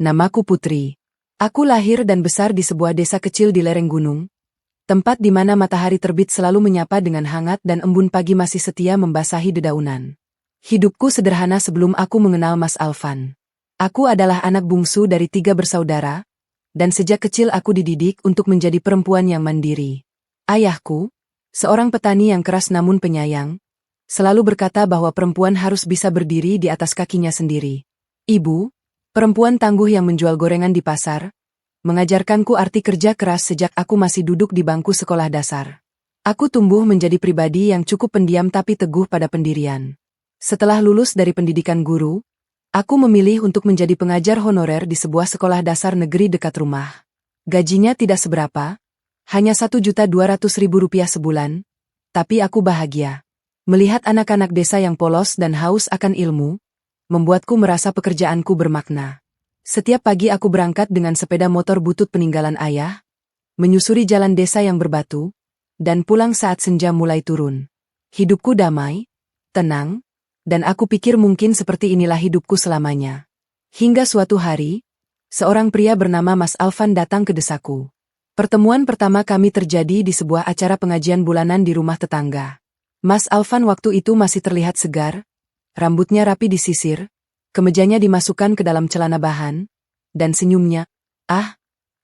Namaku Putri. Aku lahir dan besar di sebuah desa kecil di lereng gunung, tempat di mana matahari terbit selalu menyapa dengan hangat dan embun pagi masih setia membasahi dedaunan. Hidupku sederhana sebelum aku mengenal Mas Alvan. Aku adalah anak bungsu dari 3 bersaudara, dan sejak kecil aku dididik untuk menjadi perempuan yang mandiri. Ayahku, seorang petani yang keras namun penyayang, selalu berkata bahwa perempuan harus bisa berdiri di atas kakinya sendiri. Ibu, perempuan tangguh yang menjual gorengan di pasar, mengajarkanku arti kerja keras sejak aku masih duduk di bangku sekolah dasar. Aku tumbuh menjadi pribadi yang cukup pendiam tapi teguh pada pendirian. Setelah lulus dari pendidikan guru, aku memilih untuk menjadi pengajar honorer di sebuah sekolah dasar negeri dekat rumah. Gajinya tidak seberapa, hanya Rp1.200.000 sebulan, tapi aku bahagia. Melihat anak-anak desa yang polos dan haus akan ilmu, membuatku merasa pekerjaanku bermakna. Setiap pagi aku berangkat dengan sepeda motor butut peninggalan ayah, menyusuri jalan desa yang berbatu, dan pulang saat senja mulai turun. Hidupku damai, tenang, dan aku pikir mungkin seperti inilah hidupku selamanya. Hingga suatu hari, seorang pria bernama Mas Alvan datang ke desaku. Pertemuan pertama kami terjadi di sebuah acara pengajian bulanan di rumah tetangga. Mas Alvan waktu itu masih terlihat segar, rambutnya rapi disisir, kemejanya dimasukkan ke dalam celana bahan, dan senyumnya,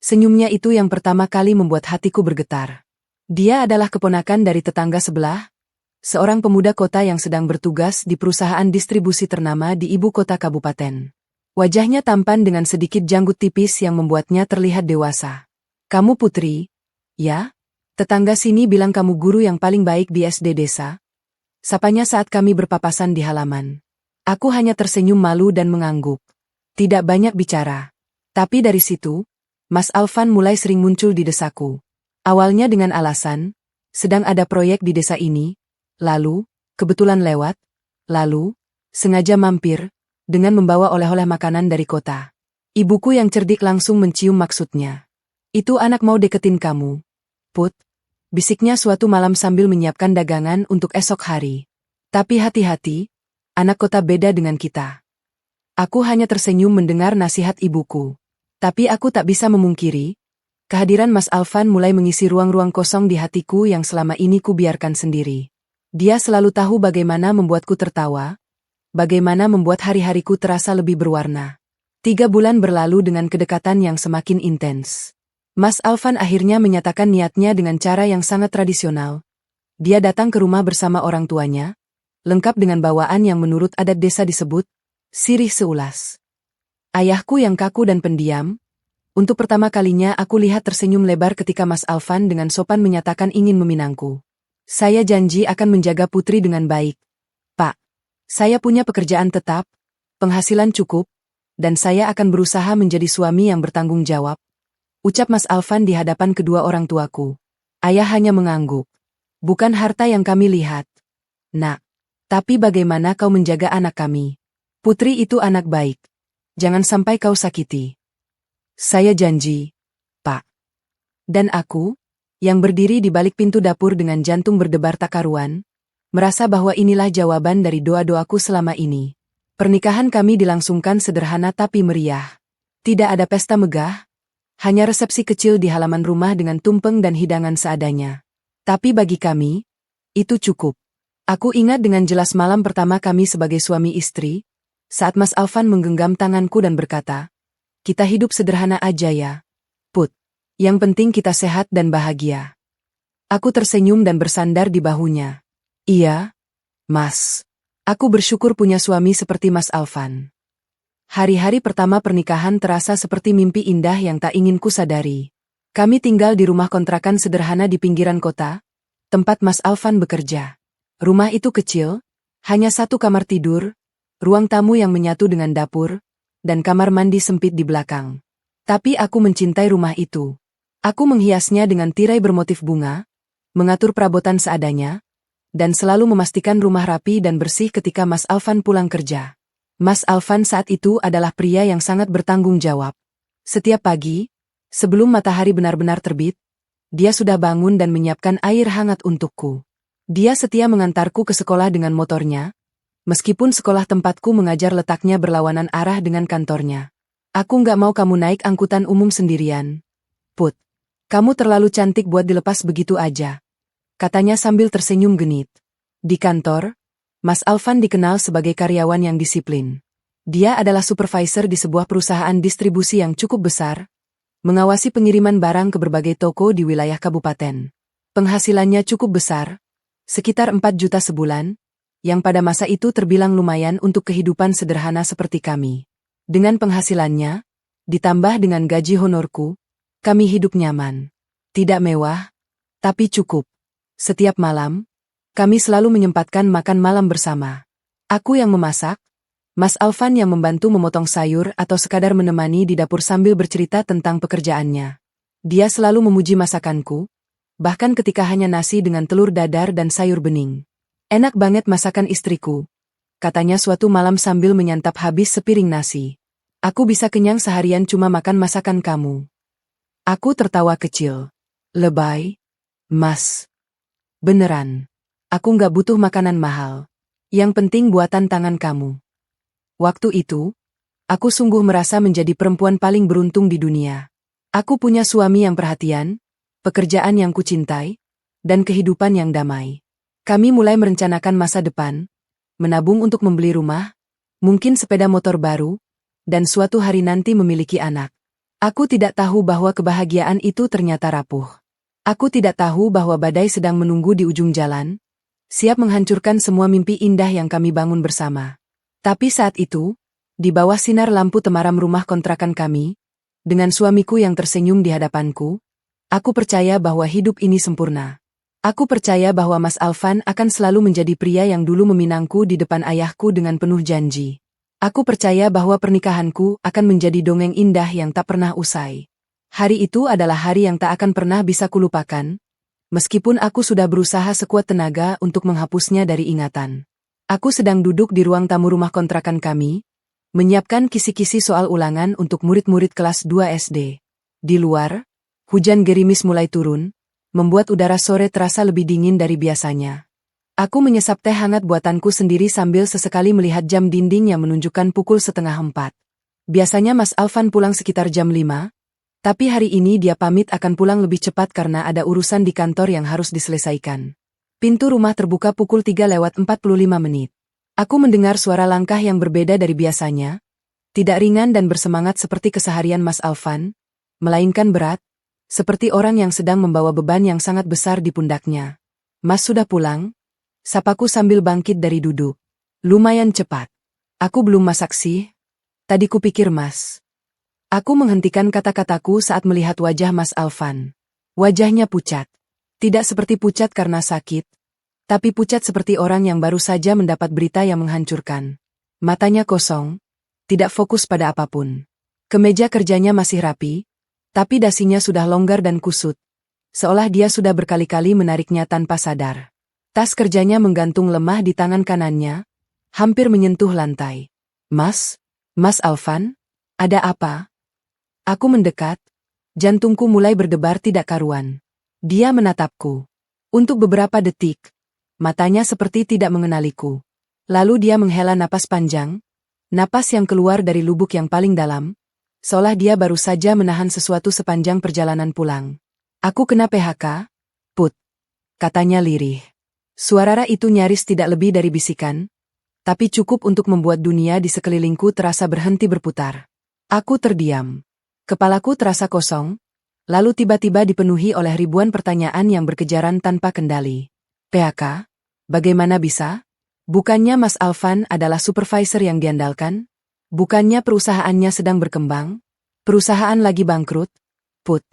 senyumnya itu yang pertama kali membuat hatiku bergetar. Dia adalah keponakan dari tetangga sebelah, seorang pemuda kota yang sedang bertugas di perusahaan distribusi ternama di ibu kota kabupaten. Wajahnya tampan dengan sedikit janggut tipis yang membuatnya terlihat dewasa. "Kamu Putri, ya? Tetangga sini bilang kamu guru yang paling baik di SD desa," sapanya saat kami berpapasan di halaman. Aku hanya tersenyum malu dan mengangguk. Tidak banyak bicara. Tapi dari situ, Mas Alvan mulai sering muncul di desaku. Awalnya dengan alasan, sedang ada proyek di desa ini, lalu, kebetulan lewat, lalu, sengaja mampir, dengan membawa oleh-oleh makanan dari kota. Ibuku yang cerdik langsung mencium maksudnya. "Itu anak mau deketin kamu, Put," bisiknya suatu malam sambil menyiapkan dagangan untuk esok hari. "Tapi hati-hati, anak kota beda dengan kita." Aku hanya tersenyum mendengar nasihat ibuku. Tapi aku tak bisa memungkiri, kehadiran Mas Alvan mulai mengisi ruang-ruang kosong di hatiku yang selama ini ku biarkan sendiri. Dia selalu tahu bagaimana membuatku tertawa, bagaimana membuat hari-hariku terasa lebih berwarna. 3 bulan berlalu dengan kedekatan yang semakin intens. Mas Alvan akhirnya menyatakan niatnya dengan cara yang sangat tradisional. Dia datang ke rumah bersama orang tuanya, lengkap dengan bawaan yang menurut adat desa disebut sirih seulas. Ayahku yang kaku dan pendiam, untuk pertama kalinya aku lihat tersenyum lebar ketika Mas Alvan dengan sopan menyatakan ingin meminangku. "Saya janji akan menjaga Putri dengan baik, Pak. Saya punya pekerjaan tetap, penghasilan cukup, dan saya akan berusaha menjadi suami yang bertanggung jawab," ucap Mas Alvan di hadapan kedua orang tuaku. Ayah hanya mengangguk. "Bukan harta yang kami lihat, Nak. Tapi bagaimana kau menjaga anak kami? Putri itu anak baik. Jangan sampai kau sakiti." "Saya janji, Pak." Dan aku, yang berdiri di balik pintu dapur dengan jantung berdebar tak karuan, merasa bahwa inilah jawaban dari doa-doaku selama ini. Pernikahan kami dilangsungkan sederhana tapi meriah. Tidak ada pesta megah, hanya resepsi kecil di halaman rumah dengan tumpeng dan hidangan seadanya. Tapi bagi kami, itu cukup. Aku ingat dengan jelas malam pertama kami sebagai suami istri, saat Mas Alvan menggenggam tanganku dan berkata, "Kita hidup sederhana aja ya, Put. Yang penting kita sehat dan bahagia." Aku tersenyum dan bersandar di bahunya. "Iya, Mas. Aku bersyukur punya suami seperti Mas Alvan." Hari-hari pertama pernikahan terasa seperti mimpi indah yang tak ingin ku sadari. Kami tinggal di rumah kontrakan sederhana di pinggiran kota, tempat Mas Alvan bekerja. Rumah itu kecil, hanya 1 kamar tidur, ruang tamu yang menyatu dengan dapur, dan kamar mandi sempit di belakang. Tapi aku mencintai rumah itu. Aku menghiasnya dengan tirai bermotif bunga, mengatur perabotan seadanya, dan selalu memastikan rumah rapi dan bersih ketika Mas Alvan pulang kerja. Mas Alvan saat itu adalah pria yang sangat bertanggung jawab. Setiap pagi, sebelum matahari benar-benar terbit, dia sudah bangun dan menyiapkan air hangat untukku. Dia setia mengantarku ke sekolah dengan motornya, meskipun sekolah tempatku mengajar letaknya berlawanan arah dengan kantornya. Aku nggak mau kamu naik angkutan umum sendirian. Put, kamu terlalu cantik buat dilepas begitu aja, katanya sambil tersenyum genit. Di kantor, Mas Alvan dikenal sebagai karyawan yang disiplin. Dia adalah supervisor di sebuah perusahaan distribusi yang cukup besar, mengawasi pengiriman barang ke berbagai toko di wilayah kabupaten. Penghasilannya cukup besar, sekitar 4 juta sebulan, yang pada masa itu terbilang lumayan untuk kehidupan sederhana seperti kami. Dengan penghasilannya, ditambah dengan gaji honorku, kami hidup nyaman. Tidak mewah, tapi cukup. Setiap malam, kami selalu menyempatkan makan malam bersama. Aku yang memasak, Mas Alvan yang membantu memotong sayur atau sekadar menemani di dapur sambil bercerita tentang pekerjaannya. Dia selalu memuji masakanku, bahkan ketika hanya nasi dengan telur dadar dan sayur bening. Enak banget masakan istriku, katanya suatu malam sambil menyantap habis sepiring nasi. Aku bisa kenyang seharian cuma makan masakan kamu. Aku tertawa kecil. Lebay, Mas. Beneran. Aku nggak butuh makanan mahal. Yang penting buatan tangan kamu. Waktu itu, aku sungguh merasa menjadi perempuan paling beruntung di dunia. Aku punya suami yang perhatian, pekerjaan yang kucintai, dan kehidupan yang damai. Kami mulai merencanakan masa depan, menabung untuk membeli rumah, mungkin sepeda motor baru, dan suatu hari nanti memiliki anak. Aku tidak tahu bahwa kebahagiaan itu ternyata rapuh. Aku tidak tahu bahwa badai sedang menunggu di ujung jalan, siap menghancurkan semua mimpi indah yang kami bangun bersama. Tapi saat itu, di bawah sinar lampu temaram rumah kontrakan kami, dengan suamiku yang tersenyum di hadapanku, aku percaya bahwa hidup ini sempurna. Aku percaya bahwa Mas Alvan akan selalu menjadi pria yang dulu meminangku di depan ayahku dengan penuh janji. Aku percaya bahwa pernikahanku akan menjadi dongeng indah yang tak pernah usai. Hari itu adalah hari yang tak akan pernah bisa kulupakan, meskipun aku sudah berusaha sekuat tenaga untuk menghapusnya dari ingatan. Aku sedang duduk di ruang tamu rumah kontrakan kami, menyiapkan kisi-kisi soal ulangan untuk murid-murid kelas 2 SD. Di luar, hujan gerimis mulai turun, membuat udara sore terasa lebih dingin dari biasanya. Aku menyesap teh hangat buatanku sendiri sambil sesekali melihat jam dinding yang menunjukkan pukul 3:30. Biasanya Mas Alvan pulang sekitar jam 5, tapi hari ini dia pamit akan pulang lebih cepat karena ada urusan di kantor yang harus diselesaikan. Pintu rumah terbuka pukul 3:45. Aku mendengar suara langkah yang berbeda dari biasanya, tidak ringan dan bersemangat seperti keseharian Mas Alvan, melainkan berat, seperti orang yang sedang membawa beban yang sangat besar di pundaknya. Mas sudah pulang? Sapaku sambil bangkit dari duduk. Lumayan cepat. Aku belum masak sih. Tadi kupikir Mas. Aku menghentikan kata-kataku saat melihat wajah Mas Alvan. Wajahnya pucat. Tidak seperti pucat karena sakit, tapi pucat seperti orang yang baru saja mendapat berita yang menghancurkan. Matanya kosong, tidak fokus pada apapun. Kemeja kerjanya masih rapi, tapi dasinya sudah longgar dan kusut, seolah dia sudah berkali-kali menariknya tanpa sadar. Tas kerjanya menggantung lemah di tangan kanannya, hampir menyentuh lantai. Mas Alvan, ada apa? Aku mendekat, jantungku mulai berdebar tidak karuan. Dia menatapku. Untuk beberapa detik, matanya seperti tidak mengenaliku. Lalu dia menghela napas panjang, napas yang keluar dari lubuk yang paling dalam, seolah dia baru saja menahan sesuatu sepanjang perjalanan pulang. Aku kena PHK, Put, katanya lirih. Suara itu nyaris tidak lebih dari bisikan, tapi cukup untuk membuat dunia di sekelilingku terasa berhenti berputar. Aku terdiam. Kepalaku terasa kosong, lalu tiba-tiba dipenuhi oleh ribuan pertanyaan yang berkejaran tanpa kendali. PHK? Bagaimana bisa? Bukannya Mas Alvan adalah supervisor yang diandalkan? Bukannya perusahaannya sedang berkembang? Perusahaan lagi bangkrut? Put.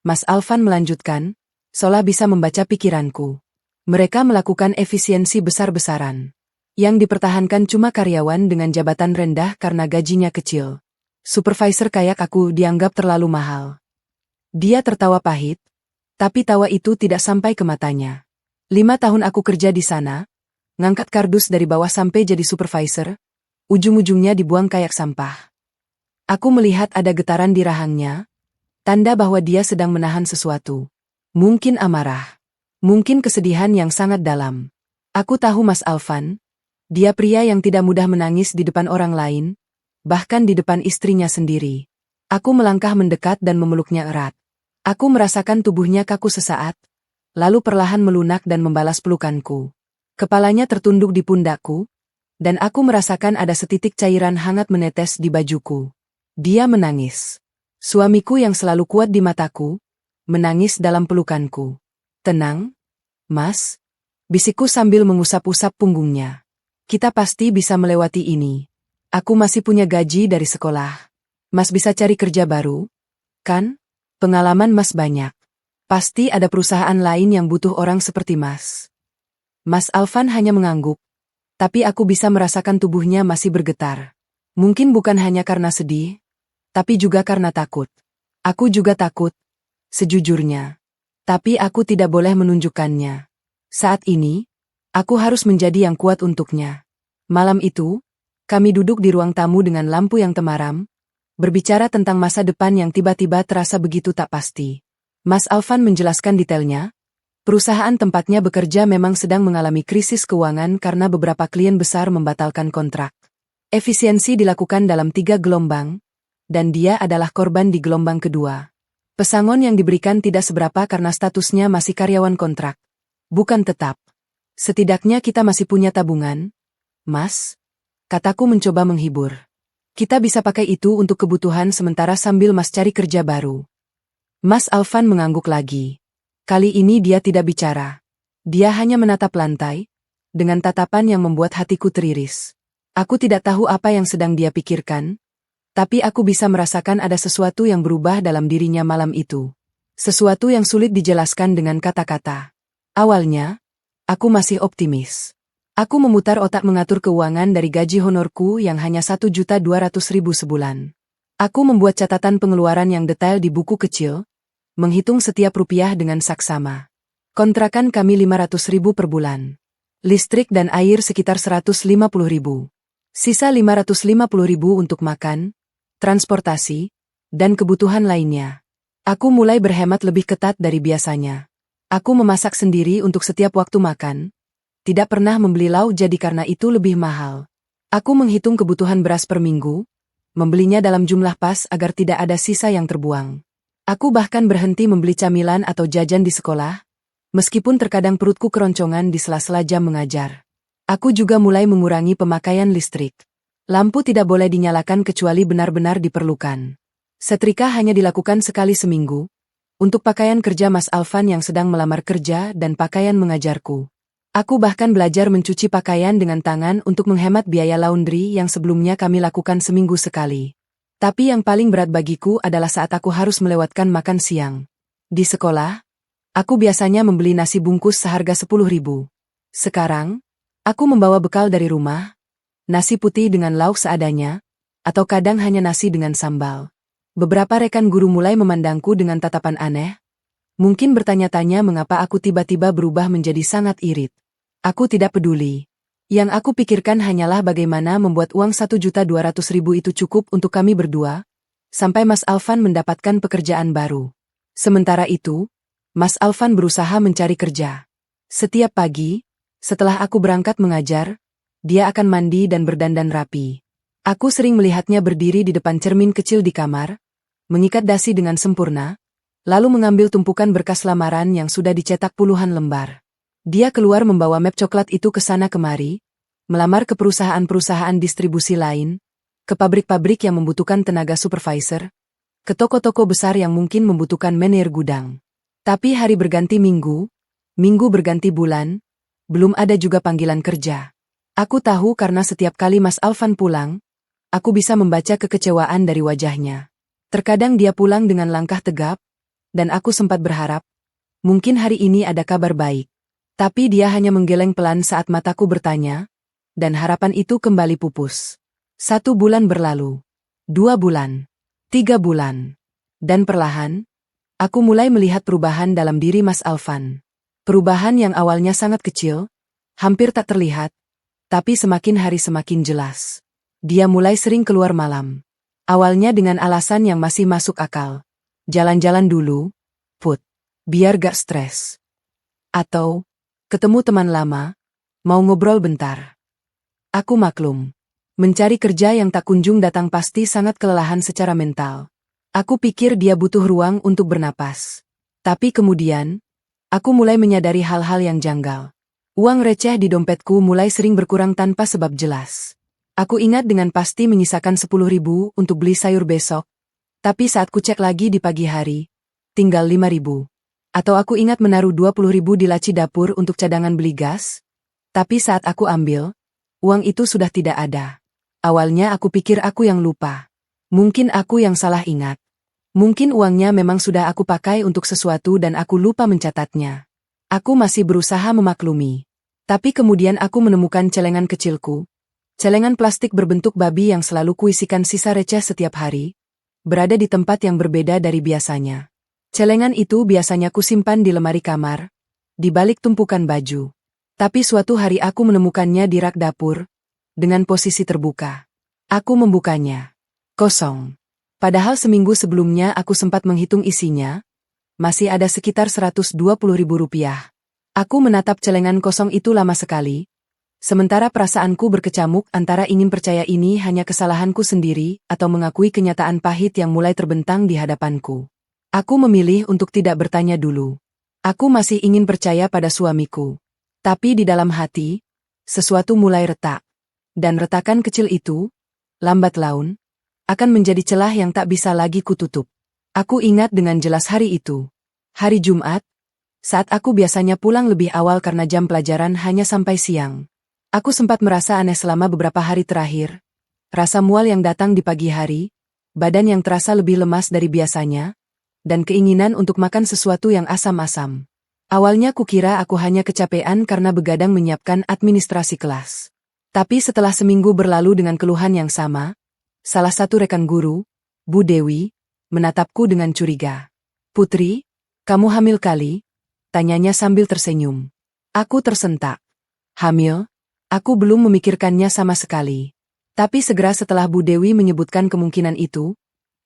Mas Alvan melanjutkan, seolah bisa membaca pikiranku. Mereka melakukan efisiensi besar-besaran. Yang dipertahankan cuma karyawan dengan jabatan rendah karena gajinya kecil. Supervisor kayak aku dianggap terlalu mahal. Dia tertawa pahit, tapi tawa itu tidak sampai ke matanya. 5 tahun aku kerja di sana, ngangkat kardus dari bawah sampai jadi supervisor, ujung-ujungnya dibuang kayak sampah. Aku melihat ada getaran di rahangnya, tanda bahwa dia sedang menahan sesuatu. Mungkin amarah, mungkin kesedihan yang sangat dalam. Aku tahu Mas Alvan, dia pria yang tidak mudah menangis di depan orang lain, bahkan di depan istrinya sendiri. Aku melangkah mendekat dan memeluknya erat. Aku merasakan tubuhnya kaku sesaat, lalu perlahan melunak dan membalas pelukanku. Kepalanya tertunduk di pundakku, dan aku merasakan ada setitik cairan hangat menetes di bajuku. Dia menangis. Suamiku yang selalu kuat di mataku, menangis dalam pelukanku. "Tenang, Mas," bisikku sambil mengusap-usap punggungnya. "Kita pasti bisa melewati ini. Aku masih punya gaji dari sekolah. Mas bisa cari kerja baru, kan? Pengalaman Mas banyak. Pasti ada perusahaan lain yang butuh orang seperti Mas." Mas Alvan hanya mengangguk, tapi aku bisa merasakan tubuhnya masih bergetar. Mungkin bukan hanya karena sedih, tapi juga karena takut. Aku juga takut, sejujurnya. Tapi aku tidak boleh menunjukkannya. Saat ini, aku harus menjadi yang kuat untuknya. Malam itu, kami duduk di ruang tamu dengan lampu yang temaram, berbicara tentang masa depan yang tiba-tiba terasa begitu tak pasti. Mas Alvan menjelaskan detailnya. Perusahaan tempatnya bekerja memang sedang mengalami krisis keuangan karena beberapa klien besar membatalkan kontrak. Efisiensi dilakukan dalam 3 gelombang, dan dia adalah korban di gelombang kedua. Pesangon yang diberikan tidak seberapa karena statusnya masih karyawan kontrak, bukan tetap. "Setidaknya kita masih punya tabungan, Mas," kataku mencoba menghibur. "Kita bisa pakai itu untuk kebutuhan sementara sambil Mas cari kerja baru." Mas Alvan mengangguk lagi. Kali ini dia tidak bicara. Dia hanya menatap lantai, dengan tatapan yang membuat hatiku teriris. Aku tidak tahu apa yang sedang dia pikirkan, tapi aku bisa merasakan ada sesuatu yang berubah dalam dirinya malam itu. Sesuatu yang sulit dijelaskan dengan kata-kata. Awalnya, aku masih optimis. Aku memutar otak mengatur keuangan dari gaji honorku yang hanya 1.200.000 sebulan. Aku membuat catatan pengeluaran yang detail di buku kecil, menghitung setiap rupiah dengan saksama. Kontrakan kami 500.000 per bulan. Listrik dan air sekitar 150.000. Sisa 550.000 untuk makan, transportasi, dan kebutuhan lainnya. Aku mulai berhemat lebih ketat dari biasanya. Aku memasak sendiri untuk setiap waktu makan. Tidak pernah membeli lauk jadi karena itu lebih mahal. Aku menghitung kebutuhan beras per minggu, membelinya dalam jumlah pas agar tidak ada sisa yang terbuang. Aku bahkan berhenti membeli camilan atau jajan di sekolah, meskipun terkadang perutku keroncongan di sela-sela jam mengajar. Aku juga mulai mengurangi pemakaian listrik. Lampu tidak boleh dinyalakan kecuali benar-benar diperlukan. Setrika hanya dilakukan sekali seminggu, untuk pakaian kerja Mas Alvan yang sedang melamar kerja dan pakaian mengajarku. Aku bahkan belajar mencuci pakaian dengan tangan untuk menghemat biaya laundry yang sebelumnya kami lakukan seminggu sekali. Tapi yang paling berat bagiku adalah saat aku harus melewatkan makan siang. Di sekolah, aku biasanya membeli nasi bungkus seharga 10.000. Sekarang, aku membawa bekal dari rumah, nasi putih dengan lauk seadanya, atau kadang hanya nasi dengan sambal. Beberapa rekan guru mulai memandangku dengan tatapan aneh. Mungkin bertanya-tanya mengapa aku tiba-tiba berubah menjadi sangat irit. Aku tidak peduli. Yang aku pikirkan hanyalah bagaimana membuat uang 1.200.000 itu cukup untuk kami berdua, sampai Mas Alvan mendapatkan pekerjaan baru. Sementara itu, Mas Alvan berusaha mencari kerja. Setiap pagi, setelah aku berangkat mengajar, dia akan mandi dan berdandan rapi. Aku sering melihatnya berdiri di depan cermin kecil di kamar, mengikat dasi dengan sempurna, lalu mengambil tumpukan berkas lamaran yang sudah dicetak puluhan lembar. Dia keluar membawa map coklat itu ke sana kemari, melamar ke perusahaan-perusahaan distribusi lain, ke pabrik-pabrik yang membutuhkan tenaga supervisor, ke toko-toko besar yang mungkin membutuhkan manajer gudang. Tapi hari berganti minggu, minggu berganti bulan, belum ada juga panggilan kerja. Aku tahu karena setiap kali Mas Alvan pulang, aku bisa membaca kekecewaan dari wajahnya. Terkadang dia pulang dengan langkah tegap, dan aku sempat berharap, mungkin hari ini ada kabar baik. Tapi dia hanya menggeleng pelan saat mataku bertanya, dan harapan itu kembali pupus. 1 bulan berlalu, 2 bulan, 3 bulan, dan perlahan, aku mulai melihat perubahan dalam diri Mas Alvan. Perubahan yang awalnya sangat kecil, hampir tak terlihat, tapi semakin hari semakin jelas. Dia mulai sering keluar malam. Awalnya dengan alasan yang masih masuk akal. Jalan-jalan dulu, Put, biar gak stres. Atau, ketemu teman lama, mau ngobrol bentar. Aku maklum. Mencari kerja yang tak kunjung datang pasti sangat kelelahan secara mental. Aku pikir dia butuh ruang untuk bernapas. Tapi kemudian, aku mulai menyadari hal-hal yang janggal. Uang receh di dompetku mulai sering berkurang tanpa sebab jelas. Aku ingat dengan pasti menyisakan 10.000 untuk beli sayur besok. Tapi saat ku cek lagi di pagi hari, tinggal 5.000. Atau aku ingat menaruh 20.000 di laci dapur untuk cadangan beli gas. Tapi saat aku ambil, uang itu sudah tidak ada. Awalnya aku pikir aku yang lupa. Mungkin aku yang salah ingat. Mungkin uangnya memang sudah aku pakai untuk sesuatu dan aku lupa mencatatnya. Aku masih berusaha memaklumi. Tapi kemudian aku menemukan celengan kecilku. Celengan plastik berbentuk babi yang selalu kuisikan sisa receh setiap hari. Berada di tempat yang berbeda dari biasanya. Celengan itu biasanya kusimpan di lemari kamar. Di balik tumpukan baju. Tapi suatu hari aku menemukannya di rak dapur. Dengan posisi terbuka. Aku membukanya. Kosong. Padahal seminggu sebelumnya aku sempat menghitung isinya, masih ada sekitar 120.000 rupiah. Aku menatap celengan kosong itu lama sekali, sementara perasaanku berkecamuk antara ingin percaya ini hanya kesalahanku sendiri atau mengakui kenyataan pahit yang mulai terbentang di hadapanku. Aku memilih untuk tidak bertanya dulu. Aku masih ingin percaya pada suamiku. Tapi di dalam hati, sesuatu mulai retak. Dan retakan kecil itu, lambat laun, akan menjadi celah yang tak bisa lagi kututup. Aku ingat dengan jelas hari itu. Hari Jumat, saat aku biasanya pulang lebih awal karena jam pelajaran hanya sampai siang. Aku sempat merasa aneh selama beberapa hari terakhir. Rasa mual yang datang di pagi hari, badan yang terasa lebih lemas dari biasanya, dan keinginan untuk makan sesuatu yang asam-asam. Awalnya kukira aku hanya kecapean karena begadang menyiapkan administrasi kelas. Tapi setelah seminggu berlalu dengan keluhan yang sama, salah satu rekan guru, Bu Dewi, menatapku dengan curiga. "Putri, kamu hamil kali?" tanyanya sambil tersenyum. Aku tersentak. Hamil? Aku belum memikirkannya sama sekali. Tapi segera setelah Bu Dewi menyebutkan kemungkinan itu,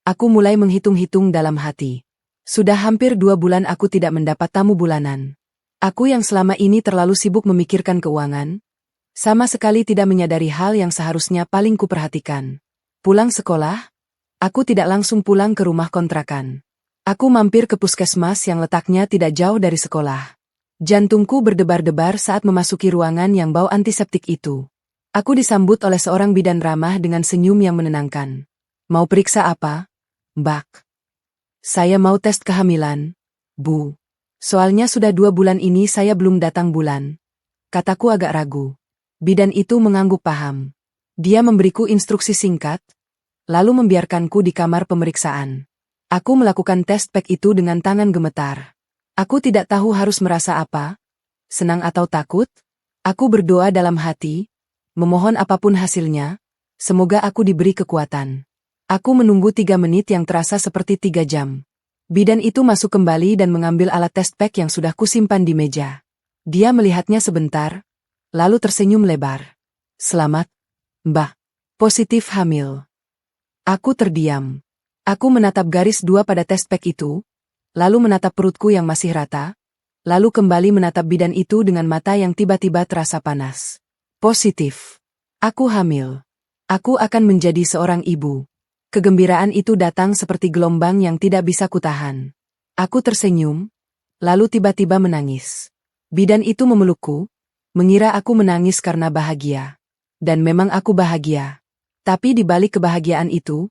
aku mulai menghitung-hitung dalam hati. Sudah hampir 2 bulan aku tidak mendapat tamu bulanan. Aku yang selama ini terlalu sibuk memikirkan keuangan, sama sekali tidak menyadari hal yang seharusnya paling kuperhatikan. Pulang sekolah, aku tidak langsung pulang ke rumah kontrakan. Aku mampir ke puskesmas yang letaknya tidak jauh dari sekolah. Jantungku berdebar-debar saat memasuki ruangan yang bau antiseptik itu. Aku disambut oleh seorang bidan ramah dengan senyum yang menenangkan. "Mau periksa apa, Mbak?" "Saya mau tes kehamilan, Bu. Soalnya sudah 2 bulan ini saya belum datang bulan," kataku agak ragu. Bidan itu mengangguk paham. Dia memberiku instruksi singkat, lalu membiarkanku di kamar pemeriksaan. Aku melakukan tes pack itu dengan tangan gemetar. Aku tidak tahu harus merasa apa, senang atau takut. Aku berdoa dalam hati, memohon apapun hasilnya, semoga aku diberi kekuatan. Aku menunggu 3 menit yang terasa seperti 3 jam. Bidan itu masuk kembali dan mengambil alat tes pack yang sudah kusimpan di meja. Dia melihatnya sebentar, lalu tersenyum lebar. "Selamat, Mbak. Positif hamil." Aku terdiam. Aku menatap garis 2 pada tes pack itu, lalu menatap perutku yang masih rata, lalu kembali menatap bidan itu dengan mata yang tiba-tiba terasa panas. Positif. Aku hamil. Aku akan menjadi seorang ibu. Kegembiraan itu datang seperti gelombang yang tidak bisa kutahan. Aku tersenyum, lalu tiba-tiba menangis. Bidan itu memelukku, mengira aku menangis karena bahagia. Dan memang aku bahagia. Tapi di balik kebahagiaan itu,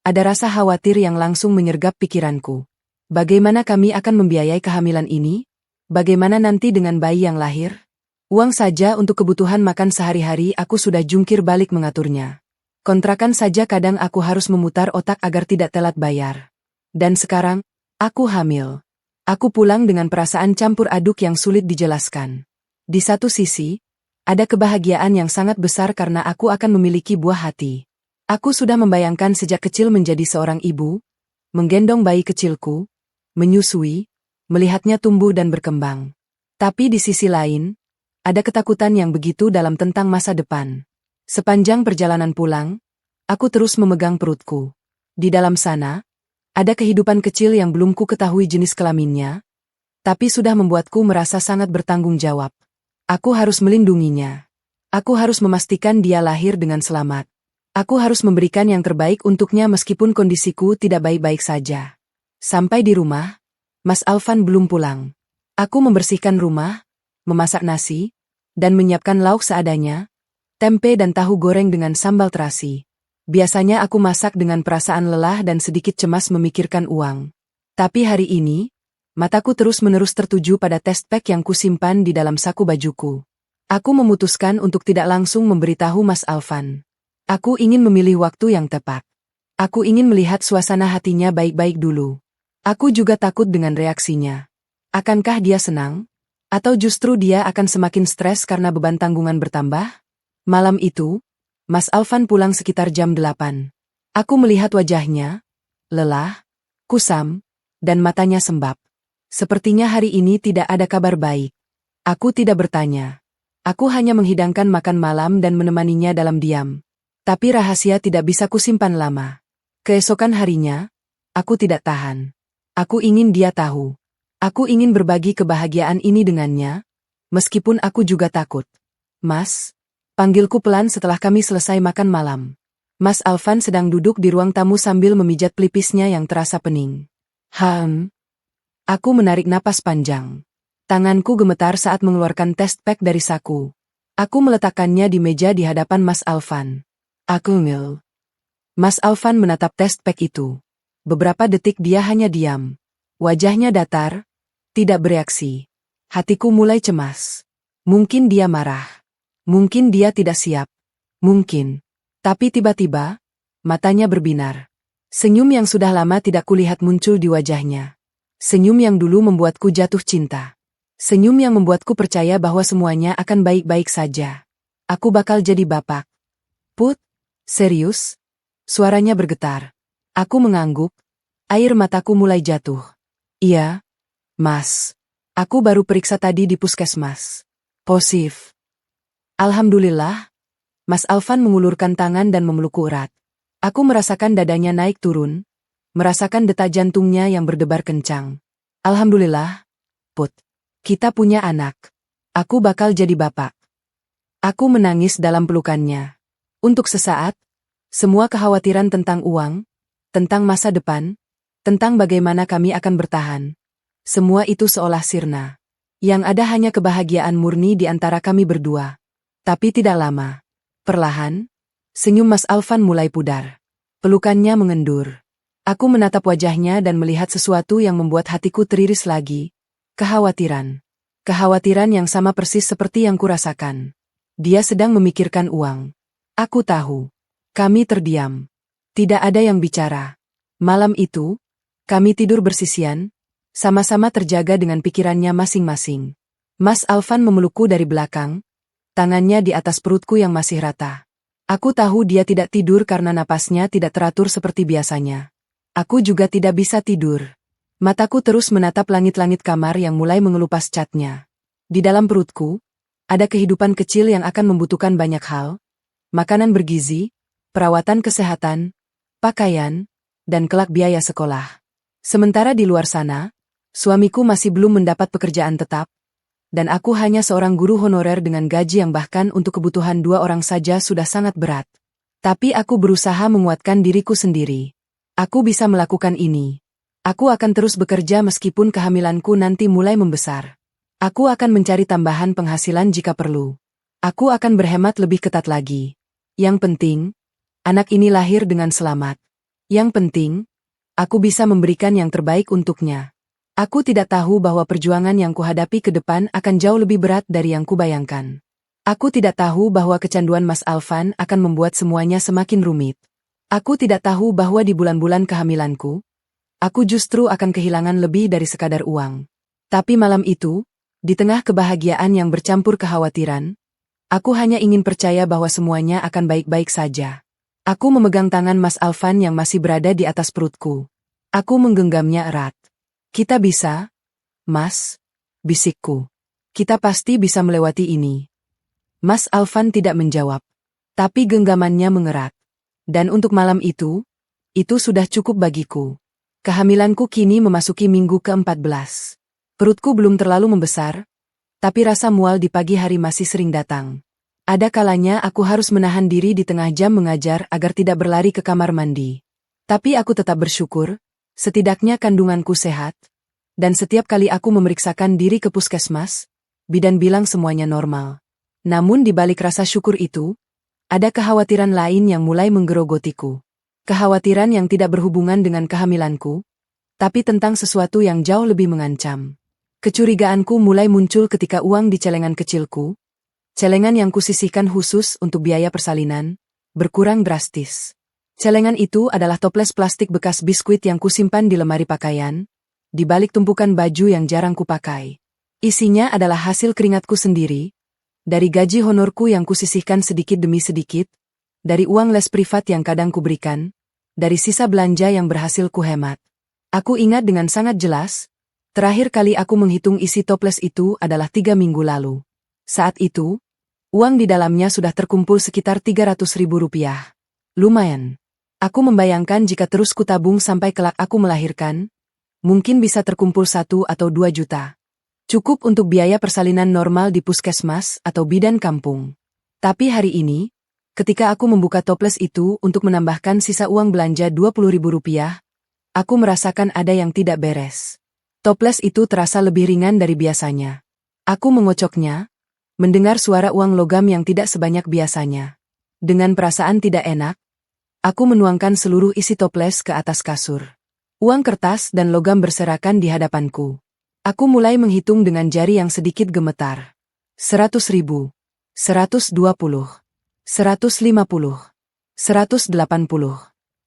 ada rasa khawatir yang langsung menyergap pikiranku. Bagaimana kami akan membiayai kehamilan ini? Bagaimana nanti dengan bayi yang lahir? Uang saja untuk kebutuhan makan sehari-hari aku sudah jungkir balik mengaturnya. Kontrakan saja kadang aku harus memutar otak agar tidak telat bayar. Dan sekarang, aku hamil. Aku pulang dengan perasaan campur aduk yang sulit dijelaskan. Di satu sisi, ada kebahagiaan yang sangat besar karena aku akan memiliki buah hati. Aku sudah membayangkan sejak kecil menjadi seorang ibu, menggendong bayi kecilku, menyusui, melihatnya tumbuh dan berkembang. Tapi di sisi lain, ada ketakutan yang begitu dalam tentang masa depan. Sepanjang perjalanan pulang, aku terus memegang perutku. Di dalam sana, ada kehidupan kecil yang belum ku ketahui jenis kelaminnya, tapi sudah membuatku merasa sangat bertanggung jawab. Aku harus melindunginya. Aku harus memastikan dia lahir dengan selamat. Aku harus memberikan yang terbaik untuknya meskipun kondisiku tidak baik-baik saja. Sampai di rumah, Mas Alvan belum pulang. Aku membersihkan rumah, memasak nasi, dan menyiapkan lauk seadanya, tempe dan tahu goreng dengan sambal terasi. Biasanya aku masak dengan perasaan lelah dan sedikit cemas memikirkan uang. Tapi hari ini, mataku terus-menerus tertuju pada test pack yang kusimpan di dalam saku bajuku. Aku memutuskan untuk tidak langsung memberitahu Mas Alvan. Aku ingin memilih waktu yang tepat. Aku ingin melihat suasana hatinya baik-baik dulu. Aku juga takut dengan reaksinya. Akankah dia senang? Atau justru dia akan semakin stres karena beban tanggungan bertambah? Malam itu, Mas Alvan pulang sekitar jam 8. Aku melihat wajahnya, lelah, kusam, dan matanya sembab. Sepertinya hari ini tidak ada kabar baik. Aku tidak bertanya. Aku hanya menghidangkan makan malam dan menemaninya dalam diam. Tapi rahasia tidak bisa kusimpan lama. Keesokan harinya, aku tidak tahan. Aku ingin dia tahu. Aku ingin berbagi kebahagiaan ini dengannya, meskipun aku juga takut. Mas, panggilku pelan setelah kami selesai makan malam. Mas Alvan sedang duduk di ruang tamu sambil memijat pelipisnya yang terasa pening. Aku menarik napas panjang. Tanganku gemetar saat mengeluarkan test pack dari saku. Aku meletakkannya di meja di hadapan Mas Alvan. Mas Alvan menatap test pack itu. Beberapa detik dia hanya diam. Wajahnya datar, tidak bereaksi. Hatiku mulai cemas. Mungkin dia marah. Mungkin dia tidak siap. Mungkin. Tapi tiba-tiba, matanya berbinar. Senyum yang sudah lama tidak kulihat muncul di wajahnya. Senyum yang dulu membuatku jatuh cinta. Senyum yang membuatku percaya bahwa semuanya akan baik-baik saja. Aku bakal jadi bapak. Put? Serius? Suaranya bergetar. Aku mengangguk. Air mataku mulai jatuh. Iya, Mas. Aku baru periksa tadi di puskesmas. Positif. Alhamdulillah. Mas Alvan mengulurkan tangan dan memelukku erat. Aku merasakan dadanya naik turun. Merasakan detak jantungnya yang berdebar kencang. Alhamdulillah, Put. Kita punya anak. Aku bakal jadi bapak. Aku menangis dalam pelukannya. Untuk sesaat, semua kekhawatiran tentang uang, tentang masa depan, tentang bagaimana kami akan bertahan. Semua itu seolah sirna. Yang ada hanya kebahagiaan murni di antara kami berdua. Tapi tidak lama. Perlahan, senyum Mas Alvan mulai pudar. Pelukannya mengendur. Aku menatap wajahnya dan melihat sesuatu yang membuat hatiku teriris lagi. Kekhawatiran. Kekhawatiran yang sama persis seperti yang kurasakan. Dia sedang memikirkan uang. Aku tahu. Kami terdiam. Tidak ada yang bicara. Malam itu, kami tidur bersisian, sama-sama terjaga dengan pikirannya masing-masing. Mas Alvan memelukku dari belakang, tangannya di atas perutku yang masih rata. Aku tahu dia tidak tidur karena napasnya tidak teratur seperti biasanya. Aku juga tidak bisa tidur. Mataku terus menatap langit-langit kamar yang mulai mengelupas catnya. Di dalam perutku, ada kehidupan kecil yang akan membutuhkan banyak hal. Makanan bergizi, perawatan kesehatan, pakaian, dan kelak biaya sekolah. Sementara di luar sana, suamiku masih belum mendapat pekerjaan tetap, dan aku hanya seorang guru honorer dengan gaji yang bahkan untuk kebutuhan 2 orang saja sudah sangat berat. Tapi aku berusaha menguatkan diriku sendiri. Aku bisa melakukan ini. Aku akan terus bekerja meskipun kehamilanku nanti mulai membesar. Aku akan mencari tambahan penghasilan jika perlu. Aku akan berhemat lebih ketat lagi. Yang penting, anak ini lahir dengan selamat. Yang penting, aku bisa memberikan yang terbaik untuknya. Aku tidak tahu bahwa perjuangan yang kuhadapi ke depan akan jauh lebih berat dari yang kubayangkan. Aku tidak tahu bahwa kecanduan Mas Alvan akan membuat semuanya semakin rumit. Aku tidak tahu bahwa di bulan-bulan kehamilanku, aku justru akan kehilangan lebih dari sekadar uang. Tapi malam itu, di tengah kebahagiaan yang bercampur kekhawatiran, aku hanya ingin percaya bahwa semuanya akan baik-baik saja. Aku memegang tangan Mas Alvan yang masih berada di atas perutku. Aku menggenggamnya erat. Kita bisa, Mas, bisikku. Kita pasti bisa melewati ini. Mas Alvan tidak menjawab. Tapi genggamannya mengerat. Dan untuk malam itu sudah cukup bagiku. Kehamilanku kini memasuki minggu ke-14. Perutku belum terlalu membesar, tapi rasa mual di pagi hari masih sering datang. Ada kalanya aku harus menahan diri di tengah jam mengajar agar tidak berlari ke kamar mandi. Tapi aku tetap bersyukur, setidaknya kandunganku sehat. Dan setiap kali aku memeriksakan diri ke puskesmas, bidan bilang semuanya normal. Namun di balik rasa syukur itu, ada kekhawatiran lain yang mulai menggerogotiku. Kekhawatiran yang tidak berhubungan dengan kehamilanku, tapi tentang sesuatu yang jauh lebih mengancam. Kecurigaanku mulai muncul ketika uang di celengan kecilku, celengan yang kusisihkan khusus untuk biaya persalinan, berkurang drastis. Celengan itu adalah toples plastik bekas biskuit yang kusimpan di lemari pakaian, di balik tumpukan baju yang jarang kupakai. Isinya adalah hasil keringatku sendiri, dari gaji honorku yang kusisihkan sedikit demi sedikit, dari uang les privat yang kadang kuberikan, dari sisa belanja yang berhasil kuhemat. Aku ingat dengan sangat jelas, terakhir kali aku menghitung isi toples itu adalah 3 minggu lalu. Saat itu, uang di dalamnya sudah terkumpul sekitar 300.000 rupiah. Lumayan. Aku membayangkan jika terus kutabung sampai kelak aku melahirkan, mungkin bisa terkumpul 1 atau 2 juta. Cukup untuk biaya persalinan normal di puskesmas atau bidan kampung. Tapi hari ini, ketika aku membuka toples itu untuk menambahkan sisa uang belanja 20.000 rupiah, aku merasakan ada yang tidak beres. Toples itu terasa lebih ringan dari biasanya. Aku mengocoknya, mendengar suara uang logam yang tidak sebanyak biasanya. Dengan perasaan tidak enak, aku menuangkan seluruh isi toples ke atas kasur. Uang kertas dan logam berserakan di hadapanku. Aku mulai menghitung dengan jari yang sedikit gemetar. 100.000, 120, 150, 180.